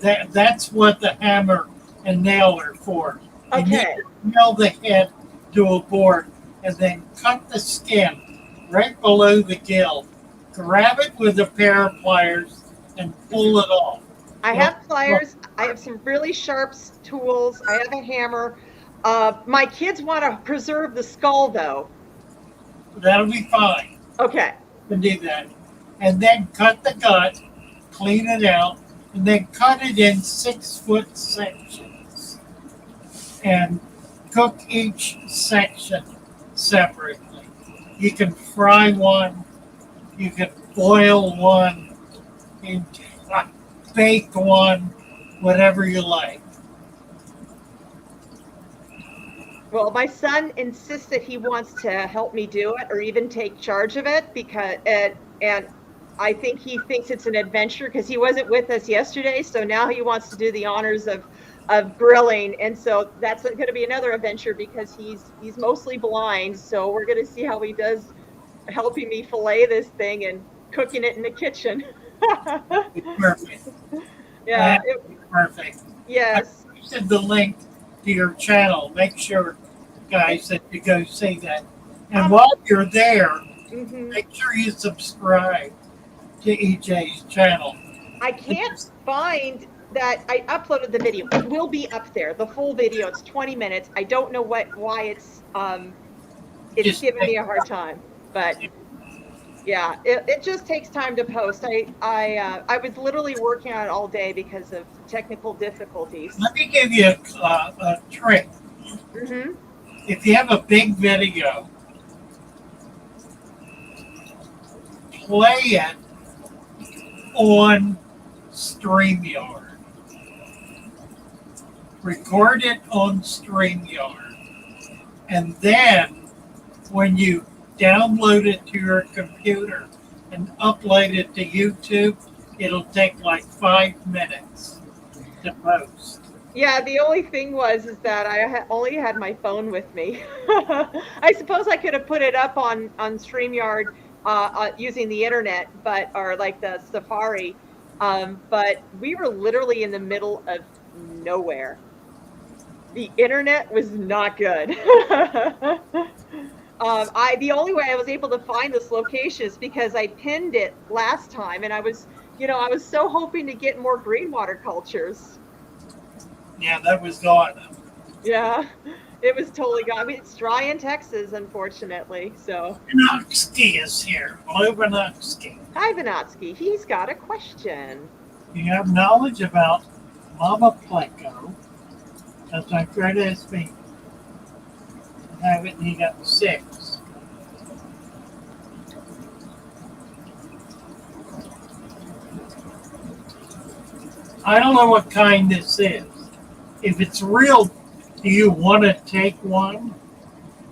That's what the hammer and nail are for. You need
Okay.
to nail the head to a board and then cut the skin right below the gill. Grab it with a pair of pliers and pull it off.
I have pliers. I have some really sharp tools. I have a hammer. My kids want to preserve the skull, though.
That'll be fine.
Okay.
To do that. And then cut the gut, clean it out, and then cut it in 6-foot sections. And cook each section separately. You can fry one, you can boil one, you can bake one, whatever you like.
Well, my son insists that he wants to help me do it or even take charge of it because and I think he thinks it's an adventure because he wasn't with us yesterday, so now he wants to do the honors of grilling, and so that's going to be another adventure because he's mostly blind, so we're going to see how he does helping me fillet this thing and cooking it in the kitchen.
Perfect.
Yeah.
Perfect.
Yes.
I posted the link to your channel. Make sure, guys, that you go see that. And while you're there, make sure you subscribe to EJ's channel.
I can't find that I uploaded the video. It will be up there, the full video. It's 20 minutes. I don't know why it's giving me a hard time, but yeah, it just takes time to post. I was literally working on it all day because of technical difficulties.
Let me give you a trick. If you have a big video, play it on StreamYard. Record it on StreamYard. And then when you download it to your computer and upload it to YouTube, it'll take like 5 minutes to post.
Yeah, the only thing is that I only had my phone with me. I suppose I could have put it up on StreamYard using the internet, or like the Safari, but we were literally in the middle of nowhere. The internet was not good. The only way I was able to find this location is because I pinned it last time, and I was so hoping to get more green water cultures.
Yeah, that was gone.
Yeah, it was totally gone. I mean, it's dry in Texas, unfortunately. So.
Vinotsky is here. Hello, Vinotsky.
Hi, Vinotsky. He's got a question.
You have knowledge about Mama Pleco. That's my friend asked me. I have it, and he got 6. I don't know what kind this is. If it's real, do you want to take one?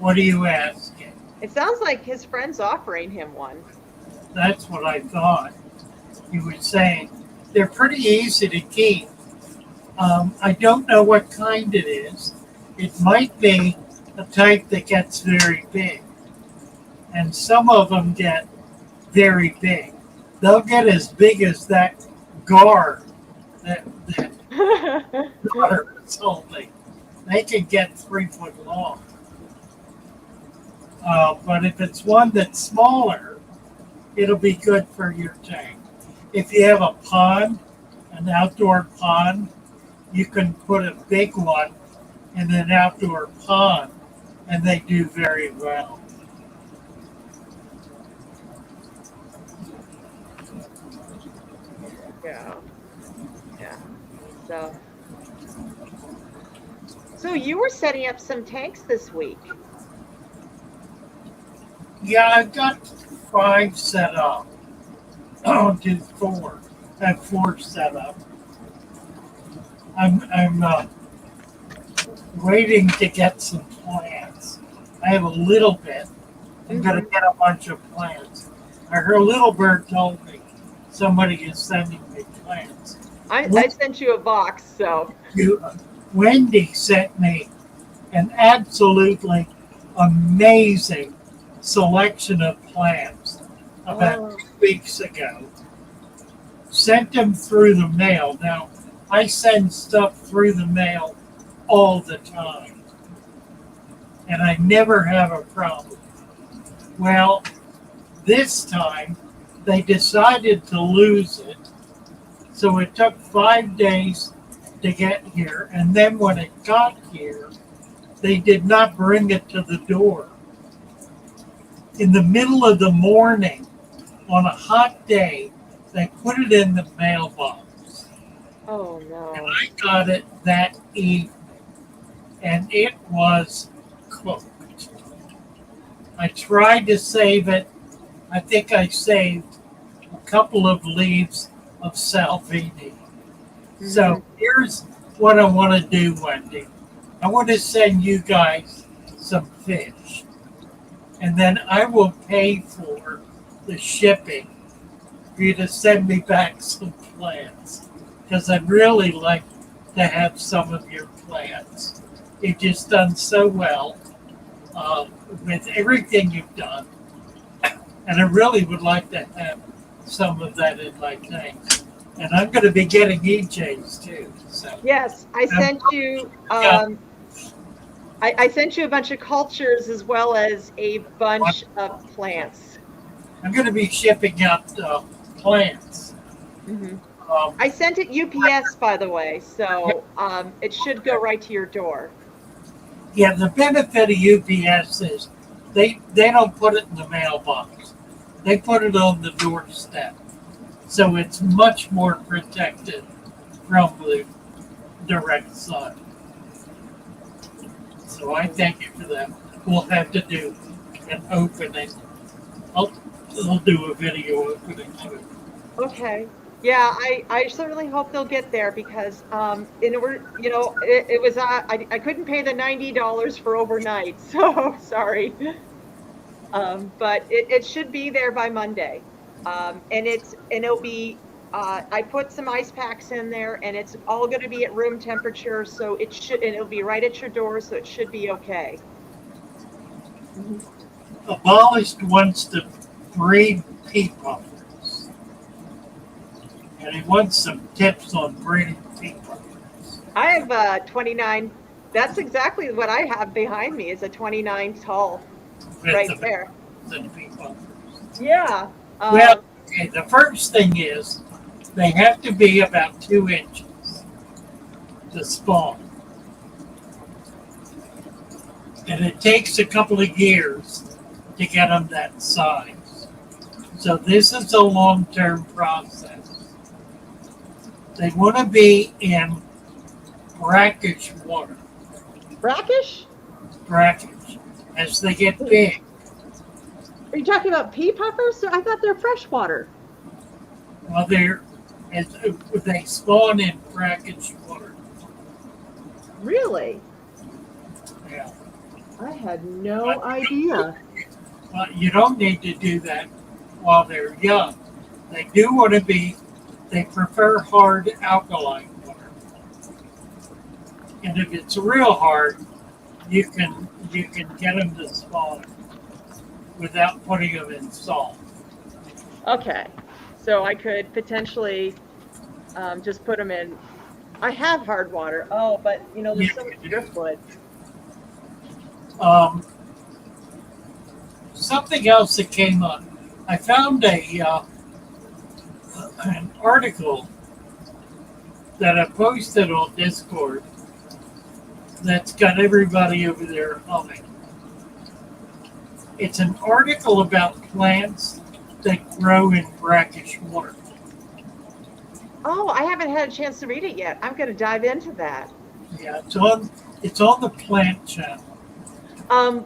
What are you asking?
It sounds like his friend's offering him one.
That's what I thought. You were saying they're pretty easy to keep. I don't know what kind it is. It might be a type that gets very big. And some of them get very big. They'll get as big as that gar that daughter told me. They could get 3 foot long. But if it's one that's smaller, it'll be good for your tank. If you have a pond, an outdoor pond, you can put a big one in an outdoor pond, and they do very well.
Yeah. Yeah. So, so you were setting up some tanks this week.
Yeah, I've got 5 set up. Oh, do 4. I have 4 set up. I'm waiting to get some plants. I have a little bit. I'm gonna get a bunch of plants. I heard Little Bird told me somebody is sending me plants.
I sent you a box, so.
Wendy sent me an absolutely amazing selection of plants about 2 weeks ago. Sent them through the mail. Now, I send stuff through the mail all the time, and I never have a problem. Well, this time they decided to lose it, so it took 5 days to get here, and then when it got here, they did not bring it to the door. In the middle of the morning, on a hot day, they put it in the mailbox.
Oh no.
And I got it that evening, and it was cooked. I tried to save it. I think I saved a couple of leaves of salvini. So here's what I want to do, Wendy. I want to send you guys some fish, and then I will pay for the shipping for you to send me back some plants, because I'd really like to have some of your plants. You've just done so well with everything you've done, and I really would like to have some of that in my tank. And I'm going to be getting EJs too. So
Yes, I sent you. I sent you a bunch of cultures as well as a bunch of plants.
I'm going to be shipping out plants.
I sent it UPS, by the way, so it should go right to your door.
Yeah, the benefit of UPS is they don't put it in the mailbox. They put it on the doorstep. So it's much more protected from the direct sun. So I thank you for that. We'll have to do an opening. I'll do a video opening too.
Okay. Yeah, I certainly hope they'll get there because in order, it was I couldn't pay the $90 for overnight, so sorry. But it should be there by Monday, and it'll be. I put some ice packs in there, and it's all going to be at room temperature, so and it'll be right at your door, so it should be okay.
Abolished wants to breed pea puffers, and he wants some tips on breeding pea puffers.
I have 29. That's exactly what I have behind me is a 29 tall, right there.
The pea puffers.
Yeah.
Well, okay, the first thing is they have to be about 2 inches to spawn. And it takes a couple of years to get them that size. So this is a long-term process. They want to be in brackish water.
Brackish?
Brackish. As they get big.
Are you talking about pea puffers? I thought they're freshwater.
Well, they spawn in brackish water.
Really?
Yeah.
I had no idea.
Well, you don't need to do that while they're young. They do want to be, they prefer hard alkaline water. And if it's real hard, you can get them to spawn without putting them in salt.
Okay. So I could potentially just put them in. I have hard water. Oh, but there's so much driftwood.
Something else that came up. I found an article that I posted on Discord that's got everybody over there humming. It's an article about plants that grow in brackish water.
Oh, I haven't had a chance to read it yet. I'm going to dive into that.
Yeah, it's on the plant channel.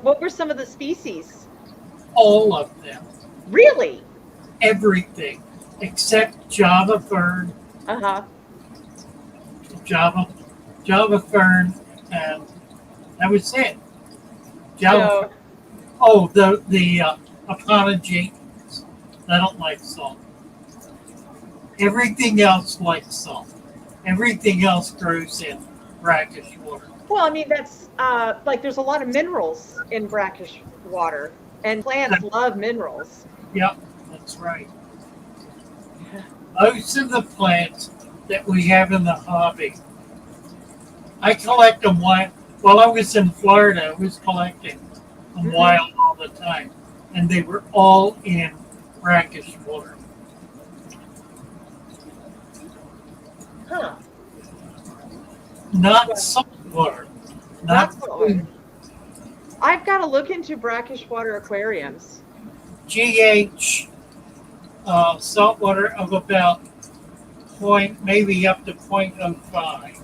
What were some of the species?
All of them.
Really?
Everything except Java fern,
Uh-huh.
Java fern, and that was it. Java.
So,
Fern. Oh, the Aponogenes. I don't like salt. Everything else likes salt. Everything else grows in brackish water.
well, I mean, that's like there's a lot of minerals in brackish water, and plants love minerals.
Yep, that's right. Most of the plants that we have in the hobby, I collect them wild. While I was in Florida, I was collecting them wild all the time, and they were all in brackish water.
Huh.
Not salt water.
Not salt water. I've got to look into brackish water aquariums.
GH salt water of about maybe up to 0.05,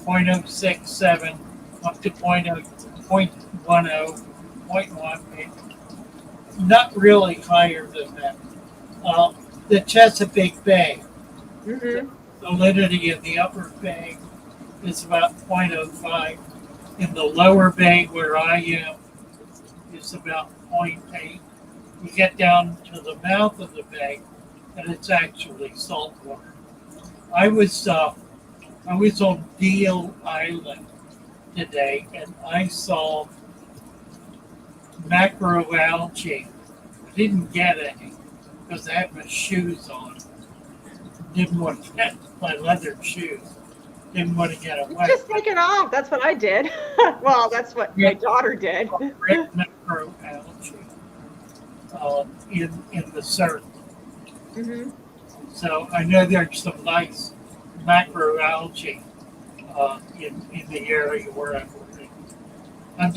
0.067, up to 0.10, 0.1, not really higher than that. The Chesapeake Bay,
Mm-hmm.
the salinity in the upper bay is about 0.05. In the lower bay where I am, it's about 0.8. You get down to the mouth of the bay, and it's actually salt water. I was on Deal Island today, and I saw macroalgae. I didn't get any because I had my shoes on. Didn't want to get my leather shoes. Didn't want to get away.
Just take it off. That's what I did. Well, that's what my daughter did.
Red macroalgae in the surf.
Mm-hmm.
So I know there's some nice macroalgae in the area where I'm working. I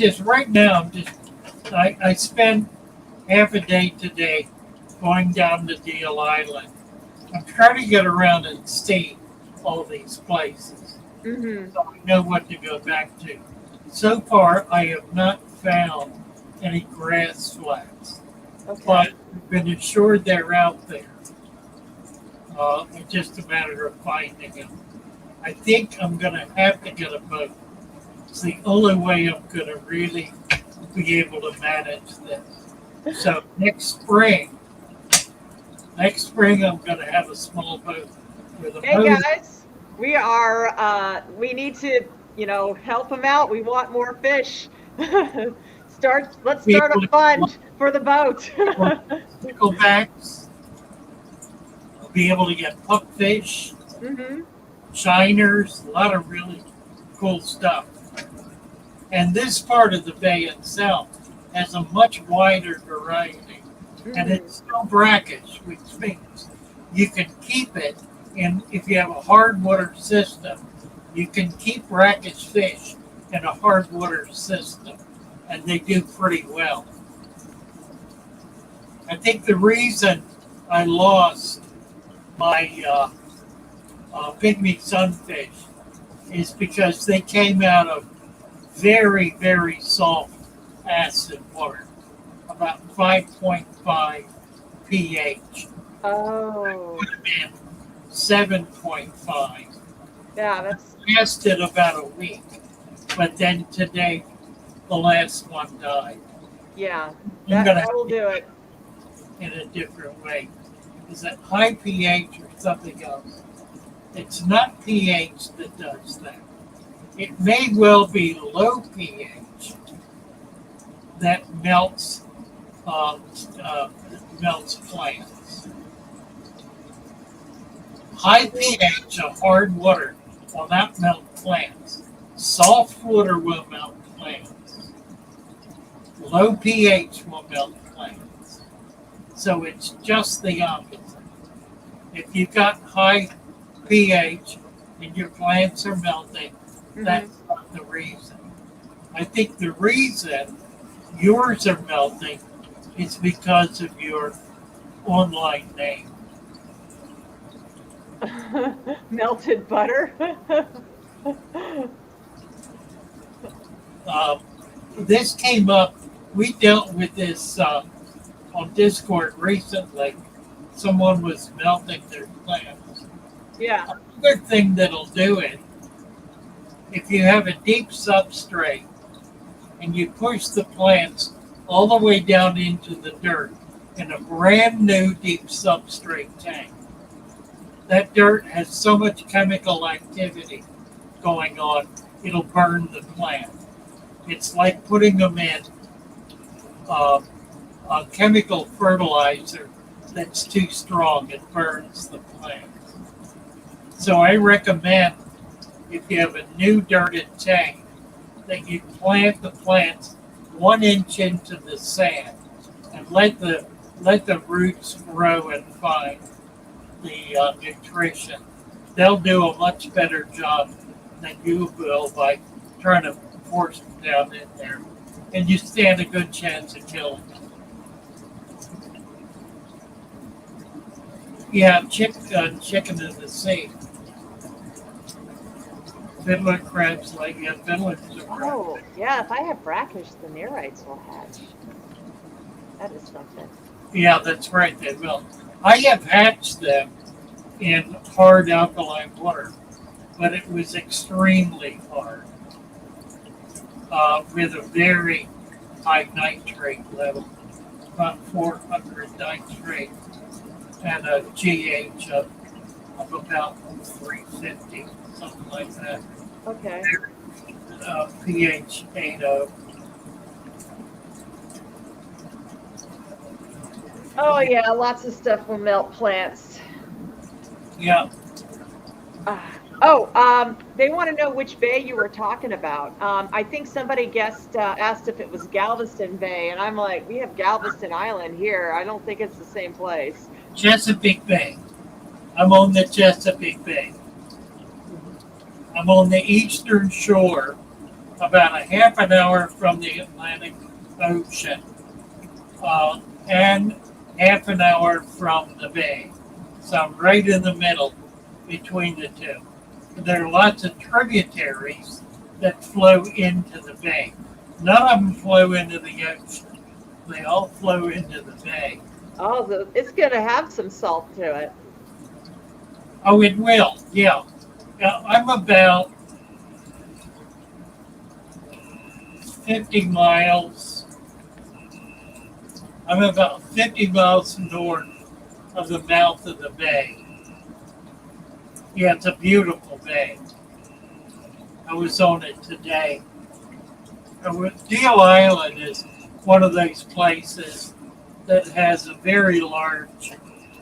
spend half a day today going down to Deal Island. I'm trying to get around and see all these places.
Mm-hmm.
So I know what to go back to. So far, I have not found any grass flats,
Okay.
but I've been assured they're out there. It's just a matter of finding them. I think I'm going to have to get a boat. It's the only way I'm going to really be able to manage this. So next spring, I'm going to have a small boat.
Hey guys, we need to, help them out. We want more fish. Let's start a fund for the boat.
Picklebacks. I'll be able to get puckfish,
Mm-hmm.
shiners, a lot of really cool stuff. And this part of the bay itself has a much wider variety. And it's still brackish, which means you can keep it, and if you have a hard water system, you can keep brackish fish in a hard water system, and they do pretty well. I think the reason I lost my pygmy sunfish is because they came out of very, very salt acid water, about 5.5 pH.
Oh,
Would have been 7.5.
yeah, that's
Lasted about a week, but then today the last one died.
yeah.
I'm gonna
That will do it.
in a different way. Is that high pH or something else? It's not pH that does that. It may well be low pH that melts plants. High pH of hard water will not melt plants. Soft water will melt plants. Low pH will melt plants. So it's just the opposite. If you've got high pH and your plants are melting, that's not the reason. I think the reason yours are melting is because of your online name.
Melted butter.
This came up, we dealt with this on Discord recently. Someone was melting their plants.
Yeah.
Another thing that'll do it, if you have a deep substrate and you push the plants all the way down into the dirt in a brand new deep substrate tank, that dirt has so much chemical activity going on, it'll burn the plant. It's like putting them in a chemical fertilizer that's too strong, it burns the plant. So I recommend, if you have a new dirted tank, that you plant the plants 1 inch into the sand and let the roots grow and find the nutrition. They'll do a much better job than you will by trying to force them down in there. And you stand a good chance of killing them. Yeah, chicken in the sea. Fiddler crabs like fiddlers are crabs.
Oh, yeah. If I have brackish, the nerites will hatch. That is something.
Yeah, that's right, they will. I have hatched them in hard alkaline water, but it was extremely hard with a very high nitrate level, about 400 nitrate, and a GH of about 350, something like that.
Okay.
pH 8.0.
Oh, yeah. Lots of stuff will melt plants.
Yeah.
They want to know which bay you were talking about. I think somebody asked if it was Galveston Bay, and I'm like, we have Galveston Island here. I don't think it's the same place.
Chesapeake Bay. I'm on the Chesapeake Bay. I'm on the eastern shore, about a half an hour from the Atlantic Ocean, and half an hour from the bay. So I'm right in the middle between the two. There are lots of tributaries that flow into the bay. None of them flow into the ocean. They all flow into the bay.
Oh, it's going to have some salt to it.
Oh, it will, yeah. I'm about 50 miles. I'm about 50 miles north of the mouth of the bay. Yeah, it's a beautiful bay. I was on it today. Deal Island is one of those places that has a very large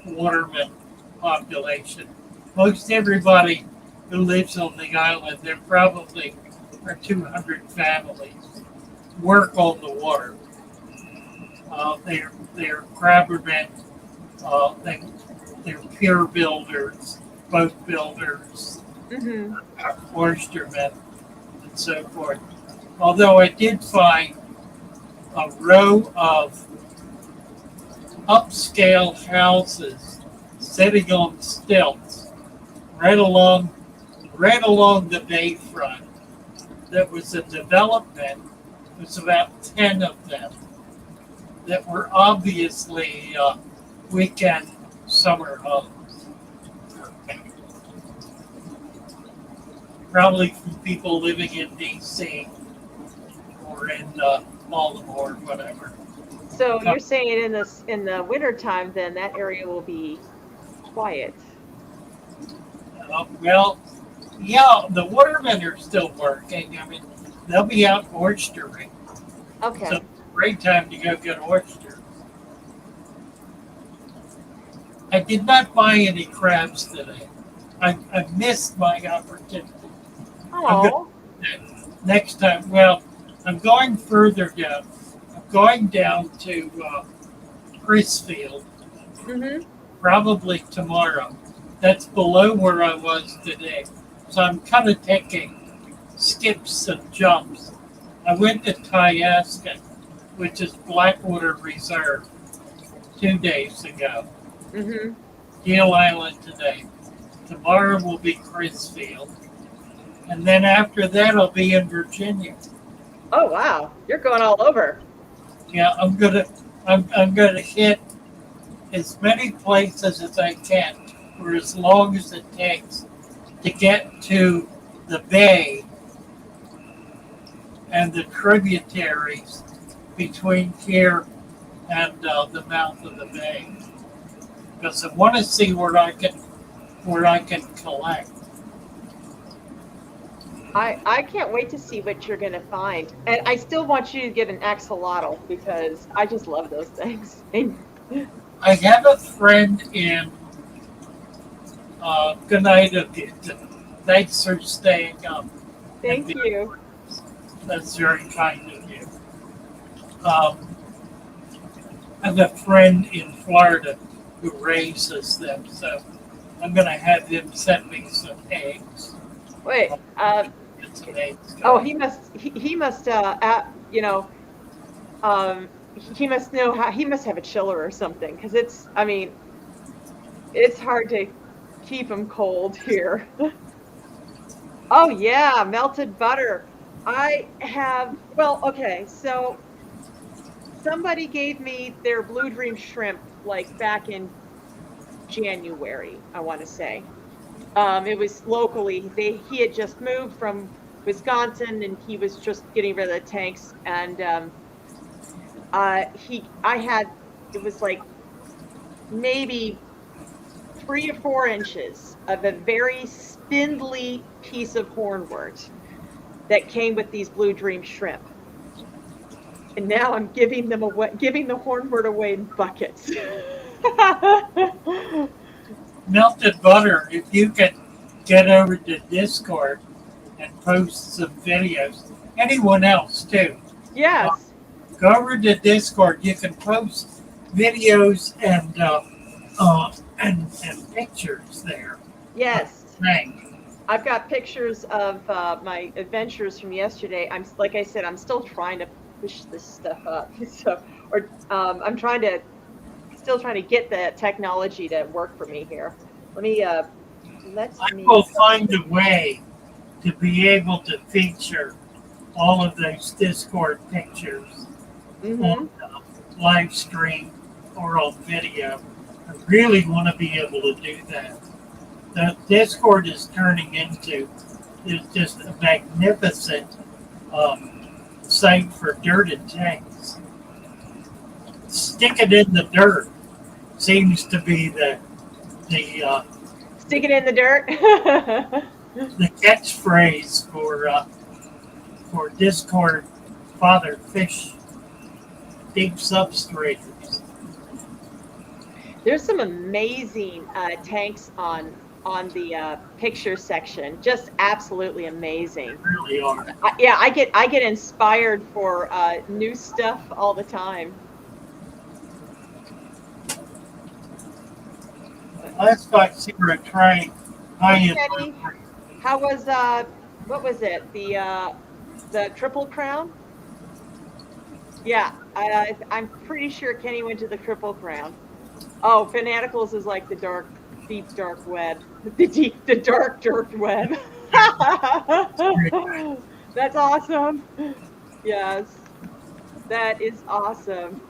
waterman population. Most everybody who lives on the island, there probably are 200 families, work on the water. They're crabbermen, they're pier builders, boat builders, oystermen, and so forth. Although I did find a row of upscale houses sitting on stilts right along the bayfront. That was a development. It was about 10 of them that were obviously weekend summer homes. Probably from people living in D.C. or in Baltimore, whatever.
So you're saying in the wintertime, then that area will be quiet.
Well, yeah, the watermen are still working. I mean, they'll be out oystering.
Okay.
So great time to go get oysters. I did not buy any crabs today. I missed my opportunity.
Oh.
Next time, well, I'm going further down. I'm going down to Chrisfield
Mm-hmm.
probably tomorrow. That's below where I was today. So I'm kind of taking skips and jumps. I went to Tyaska, which is Blackwater Reserve, 2 days ago.
Mm-hmm.
Deal Island today. Tomorrow will be Crisfield. And then after that, I'll be in Virginia.
Oh wow, you're going all over.
Yeah, I'm gonna hit as many places as I can for as long as it takes to get to the bay and the tributaries between here and the mouth of the bay. Because I want to see where I can collect.
I can't wait to see what you're gonna find, and I still want you to get an axolotl because I just love those things.
I have a friend in. Good night, thanks for staying up.
Thank you.
That's very kind of you. I have a friend in Florida who raises them, so I'm going to have him send me some eggs.
Wait.
Get some eggs
Oh,
going.
he must. He must. You know. He must know how. He must have a chiller or something because it's. I mean, it's hard to keep them cold here. Oh yeah, melted butter. I have. Well, okay. So somebody gave me their Blue Dream shrimp like back in January, I want to say. It was locally. He had just moved from Wisconsin and he was just getting rid of the tanks. And I had it was like maybe 3 or 4 inches of a very spindly piece of hornwort that came with these Blue Dream shrimp. And now I'm giving them away, giving the hornwort away in buckets.
Melted butter, if you could get over to Discord and post some videos, anyone else too.
Yes.
Go over to Discord. You can post videos and pictures there.
Yes.
Thank.
I've got pictures of my adventures from yesterday. I'm like I said, I'm still trying to push this stuff up. So, or I'm still trying to get the technology to work for me here. Let me.
I will find a way to be able to feature all of those Discord pictures on live stream or on video. I really want to be able to do that. The Discord is turning into just a magnificent site for dirt and tanks. Stick it in the dirt seems to be the
stick it in the dirt.
the catchphrase for Discord father fish deep substrators.
There's some amazing tanks on the picture section. Just absolutely amazing.
They really are.
I get inspired for new stuff all the time.
Last I see her trying high
Kenny, how was what was it? The Triple Crown? Yeah, I'm pretty sure Kenny went to the Triple Crown. Oh, Fanaticals is like the deep dark web. The dark web. That's awesome. Yes, that is awesome.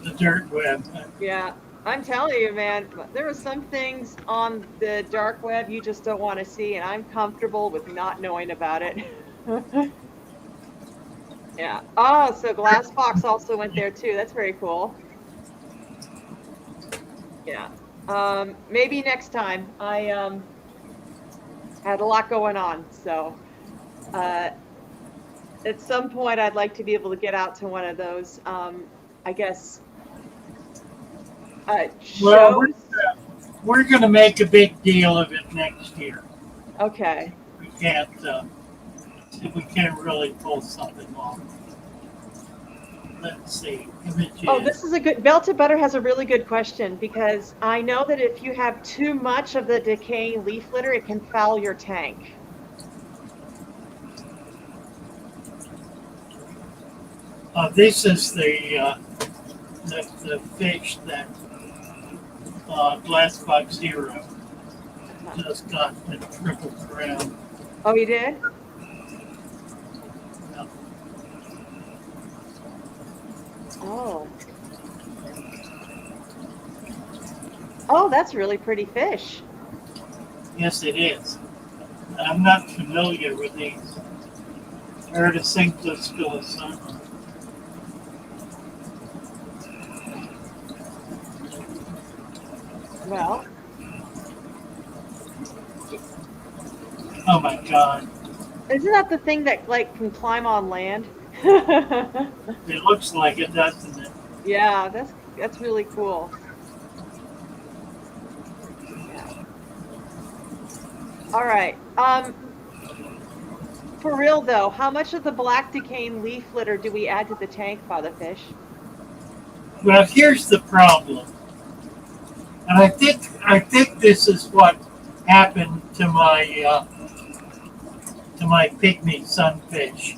the dirt web.
Yeah, I'm telling you, man, there are some things on the dark web you just don't want to see, and I'm comfortable with not knowing about it. Yeah. Oh, so Glass Fox also went there too. That's very cool. Yeah. Maybe next time. I had a lot going on, so at some point I'd like to be able to get out to one of those. I guess.
Well,
Shows.
we're going to make a big deal of it next year.
Okay.
We can't really pull something off. let's see, images.
Oh, this is a good, Melted Butter has a really good question because I know that if you have too much of the decaying leaf litter, it can foul your tank.
This is the fish that Glass Box Hero just got the triple crown.
Oh, you did?
Yeah.
Oh. Oh, that's a really pretty fish.
Yes, it is. I'm not familiar with these. Heard of St. Louis Philosopher.
Well,
Oh my God.
isn't that the thing that like can climb on land?
It looks like it, doesn't it?
Yeah, that's really cool. Yeah. All right. For real though, how much of the black decaying leaf litter do we add to the tank, Father Fish?
Well, here's the problem. And I think this is what happened to my pygmy sunfish.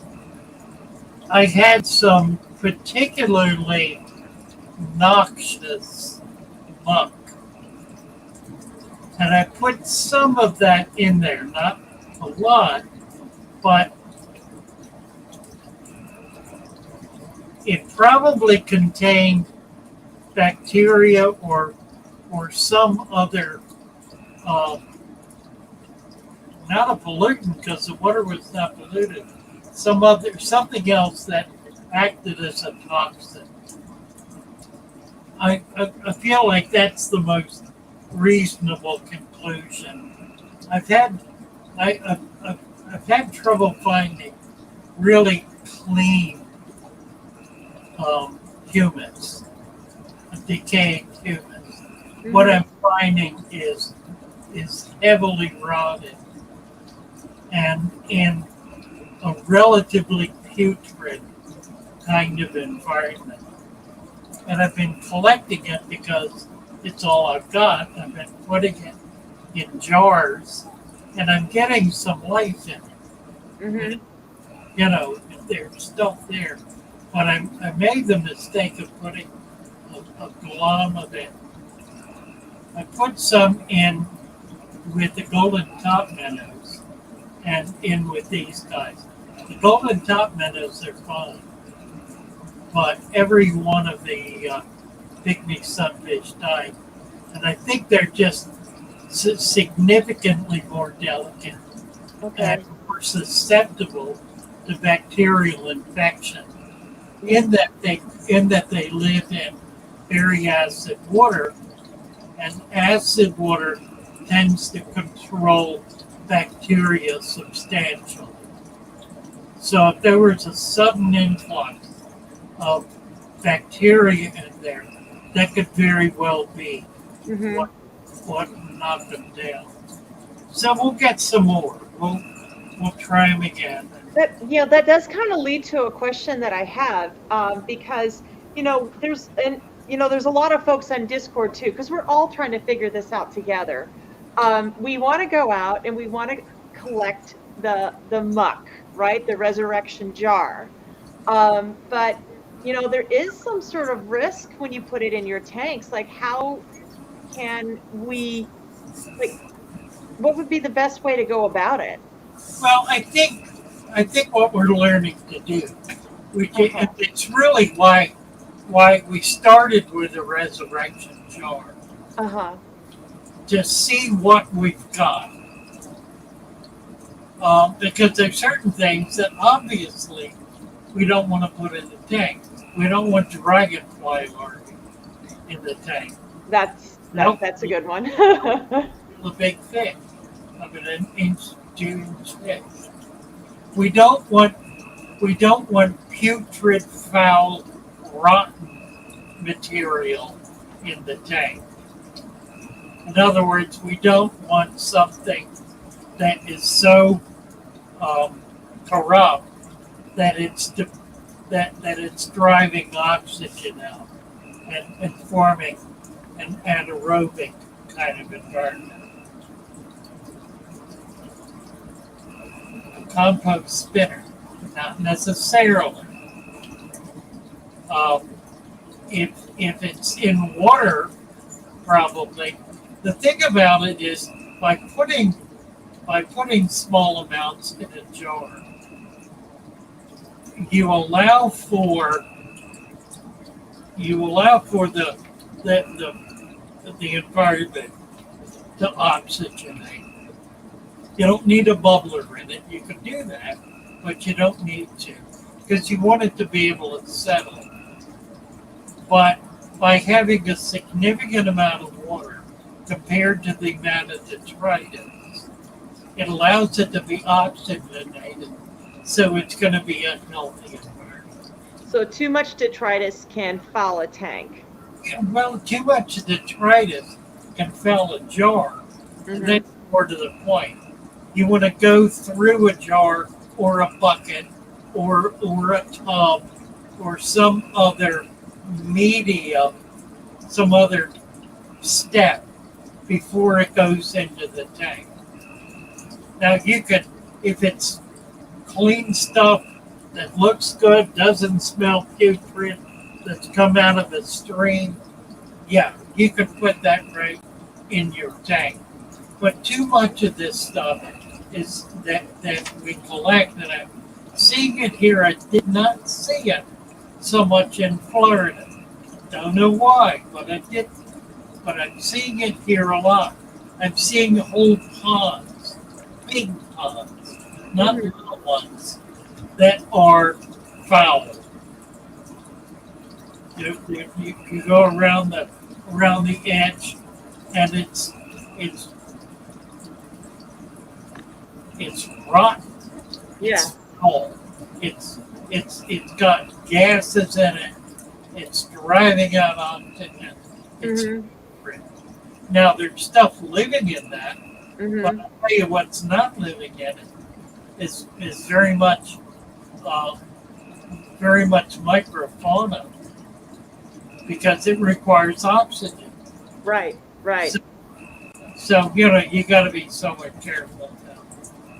I had some particularly noxious muck, and I put some of that in there, not a lot, but it probably contained bacteria or some other, not a pollutant because the water was not polluted, something else that acted as a toxin. I feel like that's the most reasonable conclusion. I've had trouble finding really clean humans, decaying humans.
Mm-hmm.
What I'm finding is heavily rotted and in a relatively putrid kind of environment. And I've been collecting it because it's all I've got. I've been putting it in jars, and I'm getting some life in it.
Mm-hmm.
You know, there's stuff there. But I made the mistake of putting a glom of it. I put some in with the golden top minnows and in with these guys. The golden top minnows are fine, but every one of the pygmy sunfish died. And I think they're just significantly more delicate
Okay.
and more susceptible to bacterial infection in that they live in very acid water, and acid water tends to control bacteria substantially. So if there was a sudden influx of bacteria in there, that could very well be
Mm-hmm.
what knocked them down. So we'll get some more. We'll try them again.
That does kind of lead to a question that I have, because there's a lot of folks on Discord too, because we're all trying to figure this out together. We want to go out and we want to collect the muck, right? The resurrection jar, but there is some sort of risk when you put it in your tanks. Like, how can we, like, what would be the best way to go about it?
Well, I think what we're learning to do, it's really why we started with a resurrection jar, to see what we've got. Because there's certain things that obviously we don't want to put in the tank. We don't want dragonfly larvae in the tank.
That's a good one.
The big fish of an inch, 2 inch fish. We don't want putrid, foul, rotten material in the tank. In other words, we don't want something that is so corrupt that it's that it's driving oxygen out and forming an anaerobic kind of environment. A compost spinner, not necessarily. If it's in water, probably. The thing about it is by putting small amounts in a jar, you allow for the environment to oxygenate. You don't need a bubbler in it. You can do that, but you don't need to because you want it to be able to settle. But by having a significant amount of water compared to the amount of detritus, it allows it to be oxygenated, so it's going to be a healthy environment.
So too much detritus can foul a tank.
Yeah, well, too much detritus can foul a jar, and that's more to the point. You want to go through a jar or a bucket or a tub or some other medium, some other step before it goes into the tank. Now you could, if it's clean stuff that looks good, doesn't smell putrid, that's come out of the stream, yeah, you could put that right in your tank. But too much of this stuff is that we collect, and I'm seeing it here. I did not see it so much in Florida. Don't know why, but I did. But I'm seeing it here a lot. I'm seeing whole ponds, big ponds, not little ones, that are foul. You go around the edge, and it's rotten.
Yeah.
It's cold. It's got gases in it. It's driving out oxygen. It's Now there's stuff living in that, but I'll tell you what's not living in it is very much microfauna because it requires oxygen.
Right.
So you got to be somewhat careful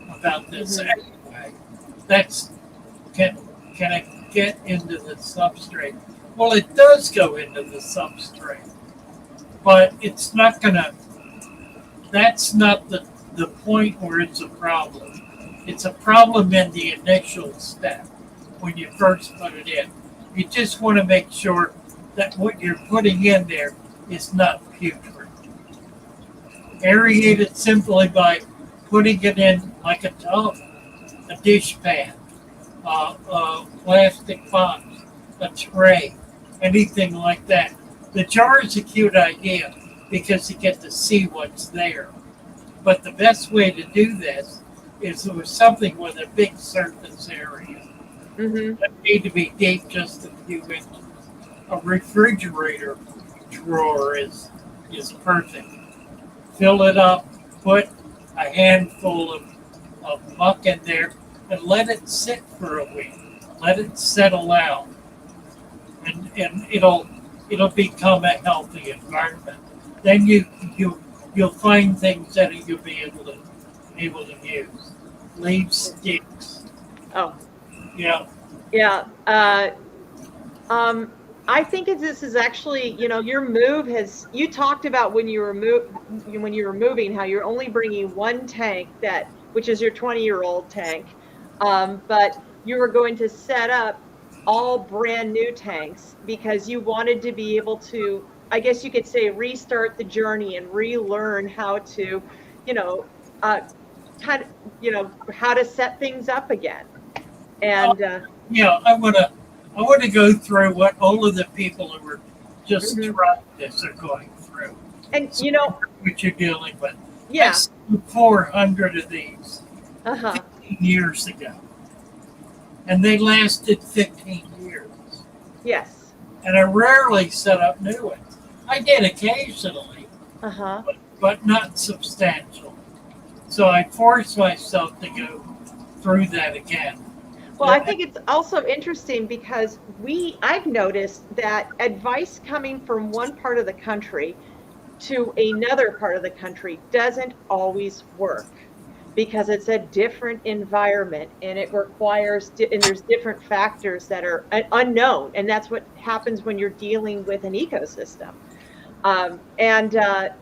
about this. Anyway, that's can it get into the substrate? Well, it does go into the substrate, but it's not gonna. That's not the point where it's a problem. It's a problem in the initial step when you first put it in. You just want to make sure that what you're putting in there is not putrid. Aerate it simply by putting it in like a tub, a dish pan, a plastic box, a tray, anything like that. The jar is a cute idea because you get to see what's there. But the best way to do this is with something with a big surface area. That need to be deep just a few inches. A refrigerator drawer is perfect. Fill it up, put a handful of muck in there, and let it sit for a week. Let it settle out, and it'll become a healthy environment. Then you'll find things that you'll be able to use. Leave sticks.
Oh.
Yeah.
Yeah. I think this is actually, your move you talked about when you were moving, how you're only bringing one tank which is your 20-year-old tank, but you were going to set up all brand new tanks because you wanted to be able to, I guess you could say, restart the journey and relearn how to, how to set things up again. And
I want to go through what all of the people who were just trying this are going through.
And
what you're dealing with.
Yeah.
I sold 400 of these 15 years ago. And they lasted 15 years.
Yes.
And I rarely set up new ones. I did occasionally, but not substantial. So I forced myself to go through that again.
Well, I think it's also interesting because I've noticed that advice coming from one part of the country to another part of the country doesn't always work because it's a different environment and it requires, and there's different factors that are unknown. And that's what happens when you're dealing with an ecosystem. And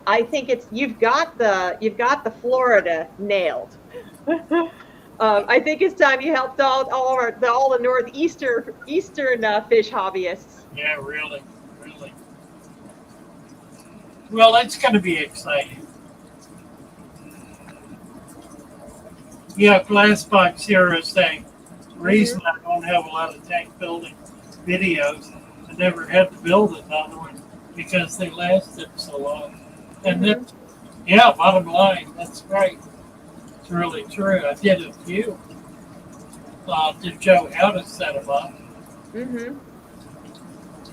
I think you've got the Florida nailed. I think it's time you helped all the northeastern fish hobbyists.
Yeah, really, really. Well, it's going to be exciting. Yeah, Glass Box Hero saying, reason I don't have a lot of tank building videos, I never had to build another one because they lasted so long. And that's, yeah, bottom line, that's right. It's really true. I did a few to show how to set them up.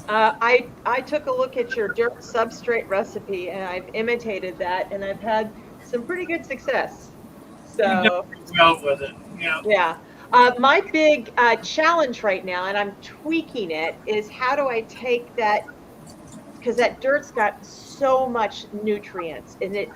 I took a look at your dirt substrate recipe and I've imitated that and I've had some pretty good success. So
Well with it, yeah.
yeah. My big challenge right now, and I'm tweaking it, is how do I take that, because that dirt's got so much nutrients in it,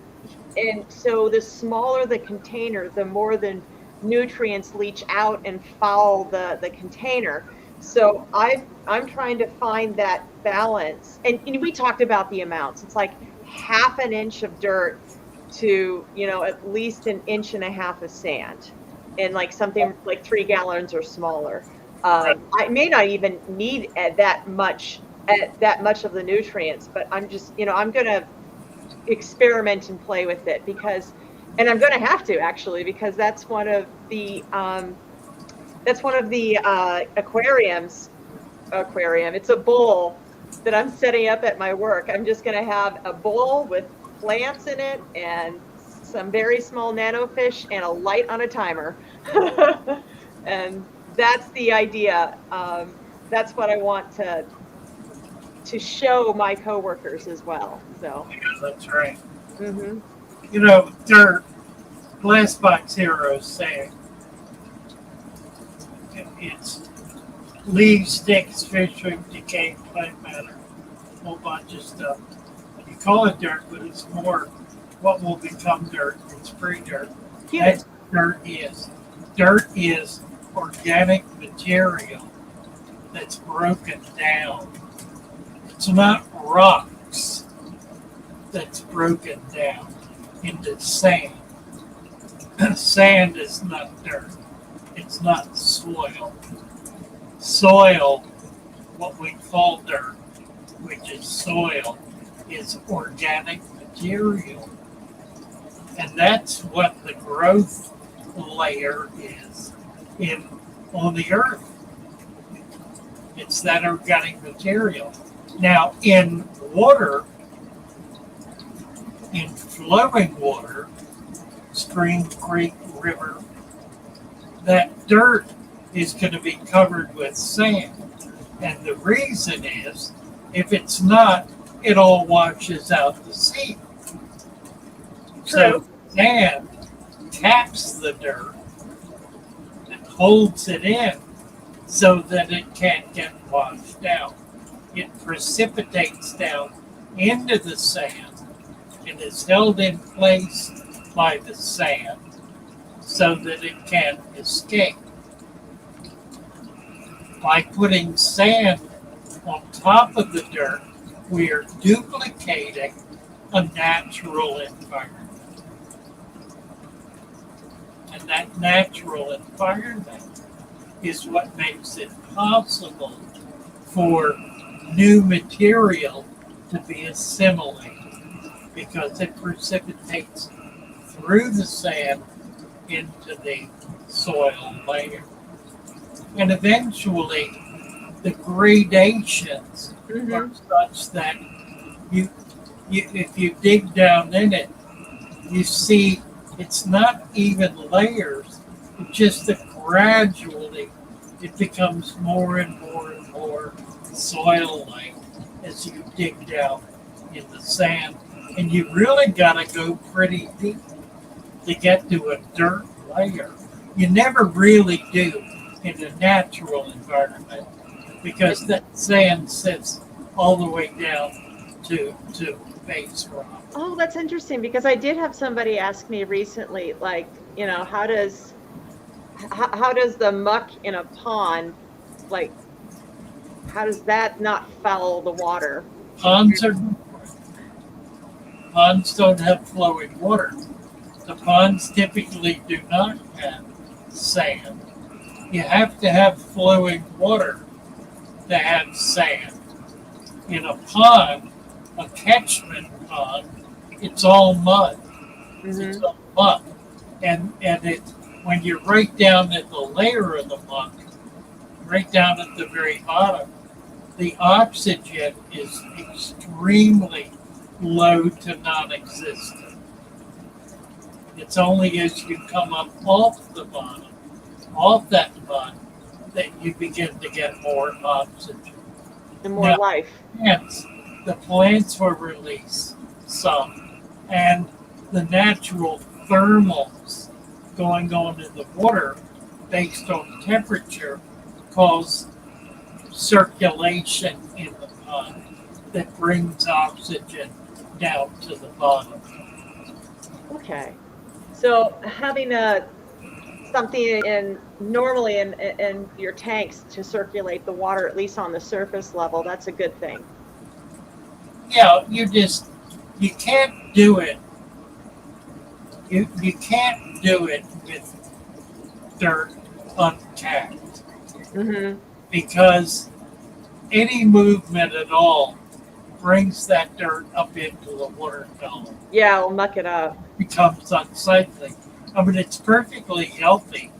and so the smaller the container, the more the nutrients leach out and foul the container. So I'm trying to find that balance, and we talked about the amounts. It's like half an inch of dirt to at least an inch and a half of sand, and like something like 3 gallons or smaller. I may not even need that much of the nutrients, but I'm just I'm gonna experiment and play with it and I'm gonna have to actually, because that's one of the aquarium. It's a bowl that I'm setting up at my work. I'm just gonna have a bowl with plants in it and some very small nanofish and a light on a timer. And that's the idea. That's what I want to show my coworkers as well. So
Yeah, that's right. Their Glass Box Heroes saying it's leaves, sticks, fish food, decaying plant matter, a whole bunch of stuff. You call it dirt, but it's more what will become dirt. It's free dirt. That's what dirt is. Dirt is organic material that's broken down. It's not rocks that's broken down into sand. Sand is not dirt. It's not soil. Soil, what we call dirt, which is soil, is organic material. And that's what the growth layer is on the earth. It's that organic material. Now, in water, in flowing water, stream, creek, river, that dirt is going to be covered with sand. And the reason is, if it's not, it all washes out to sea. So sand taps the dirt and holds it in so that it can't get washed out. It precipitates down into the sand and is held in place by the sand so that it can't escape. By putting sand on top of the dirt, we are duplicating a natural environment. And that natural environment is what makes it possible for new material to be assimilated, because it precipitates through the sand into the soil layer. And eventually, the gradations are such that if you dig down in it, you see it's not even layers, it's just that gradually it becomes more and more and more soil-like as you dig down in the sand. And you really got to go pretty deep to get to a dirt layer. You never really do in a natural environment because that sand sits all the way down to base rock.
Oh, that's interesting because I did have somebody ask me recently, like, you know, how does the muck in a pond, like, how does that not foul the water?
Ponds don't have flowing water. The ponds typically do not have sand. You have to have flowing water to have sand. In a pond, a catchment pond, it's all mud. It's
Hmm.
all muck. And it when you're right down at the layer of the muck, right down at the very bottom, the oxygen is extremely low to non-existent. It's only as you come up off the bottom, off that mud, that you begin to get more oxygen.
And more
Now,
life.
the plants will release some, and the natural thermals going on in the water based on temperature cause circulation in the pond that brings oxygen down to the bottom.
Okay. So having something normally in your tanks to circulate the water, at least on the surface level, that's a good thing.
Yeah, you can't do it. You can't do it with dirt untapped
Hmm.
because any movement at all brings that dirt up into the water column.
Yeah, we'll muck it up.
Becomes unsightly. I mean, it's perfectly healthy.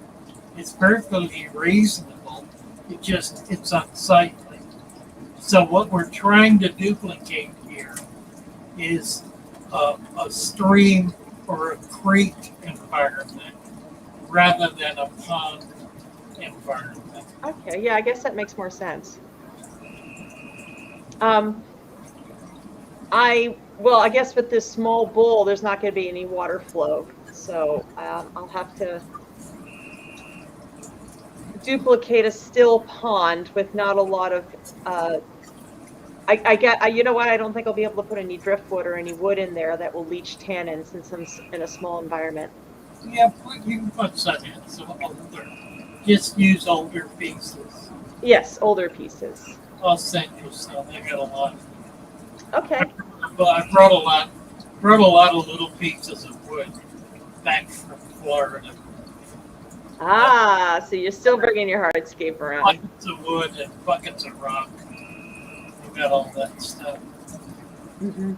It's perfectly reasonable. It's unsightly. So what we're trying to duplicate here is a stream or a creek environment rather than a pond environment.
Okay, yeah, I guess that makes more sense. I guess with this small bowl, there's not going to be any water flow, so I'll have to duplicate a still pond with not a lot of. You know what? I don't think I'll be able to put any driftwood or any wood in there that will leach tannin since I'm in a small environment.
Yeah, you can put some in, some older. Just use older pieces.
Yes, older pieces.
I'll send you some. I got a lot.
Okay.
But I brought a lot of little pieces of wood back from Florida.
Ah, so you're still bringing your hardscape around.
Buckets of wood and buckets of rock. We got all that stuff.
Mm-hmm.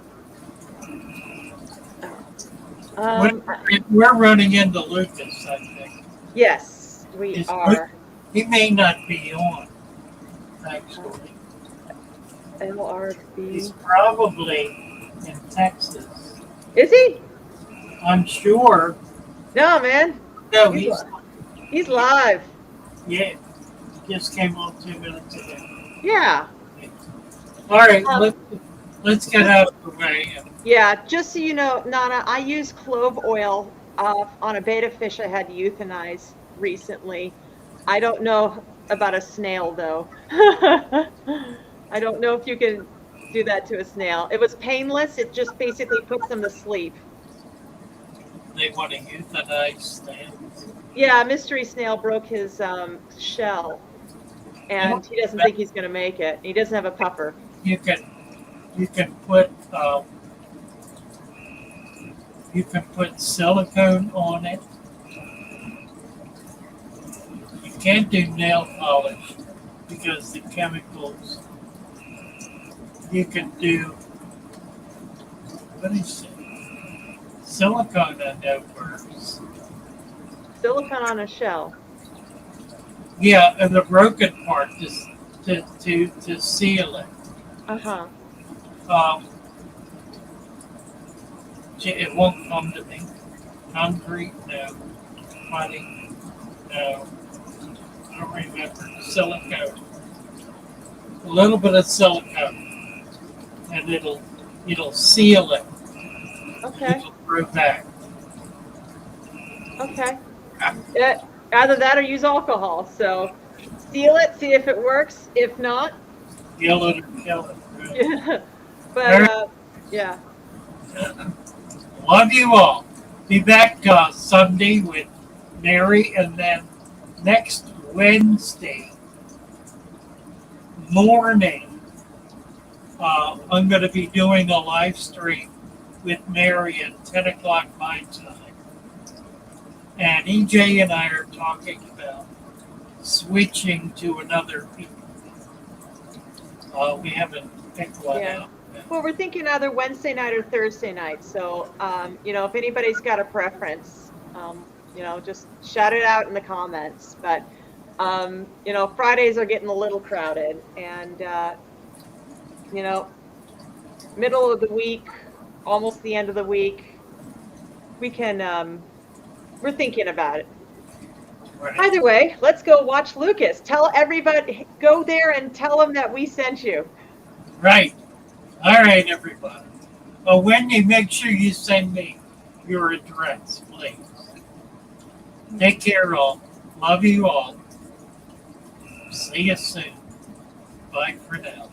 We're running into Lucas, I think.
Yes, we are.
He may not be on, actually.
LRB.
He's probably in Texas.
Is he?
I'm sure.
No, man.
No,
He's live.
yeah. Just came on 2 minutes ago.
Yeah.
All right, let's get out of the way.
Yeah, just so you know, Nana, I use clove oil on a betta fish I had euthanized recently. I don't know about a snail, though. I don't know if you can do that to a snail. It was painless. It just basically puts them to sleep.
They want to euthanize snails.
Yeah, a mystery snail broke his shell, and he doesn't think he's going to make it. He doesn't have a puffer.
You can put silicone on it. You can't do nail polish because the chemicals. You can do what is it? Silicone I know works.
Silicone on a shell.
Yeah, and the broken part is to seal it.
Uh-huh.
It won't come to me. Concrete, no. Money, no. I don't remember. Silicone. A little bit of silicone, and it'll seal it.
Okay.
It'll grow back.
Okay. Either that or use alcohol. So seal it, see if it works. If not,
Kill it or kill it. Really.
yeah. But
Very-
yeah.
Love you all. Be back Sunday with Mary, and then next Wednesday morning, I'm going to be doing a live stream with Mary at 10 o'clock my time. And EJ and I are talking about switching to another people. We haven't picked one
Yeah.
out.
Well, we're thinking either Wednesday night or Thursday night. So, if anybody's got a preference, just shout it out in the comments. But, Fridays are getting a little crowded, and, middle of the week, almost the end of the week, we can, we're thinking about it.
Right.
Either way, let's go watch Lucas. Tell everybody, go there and tell them that we sent you.
Right. All right, everybody. Wendy, make sure you send me your address, please. Take care, all. Love you all. See you soon. Bye for now.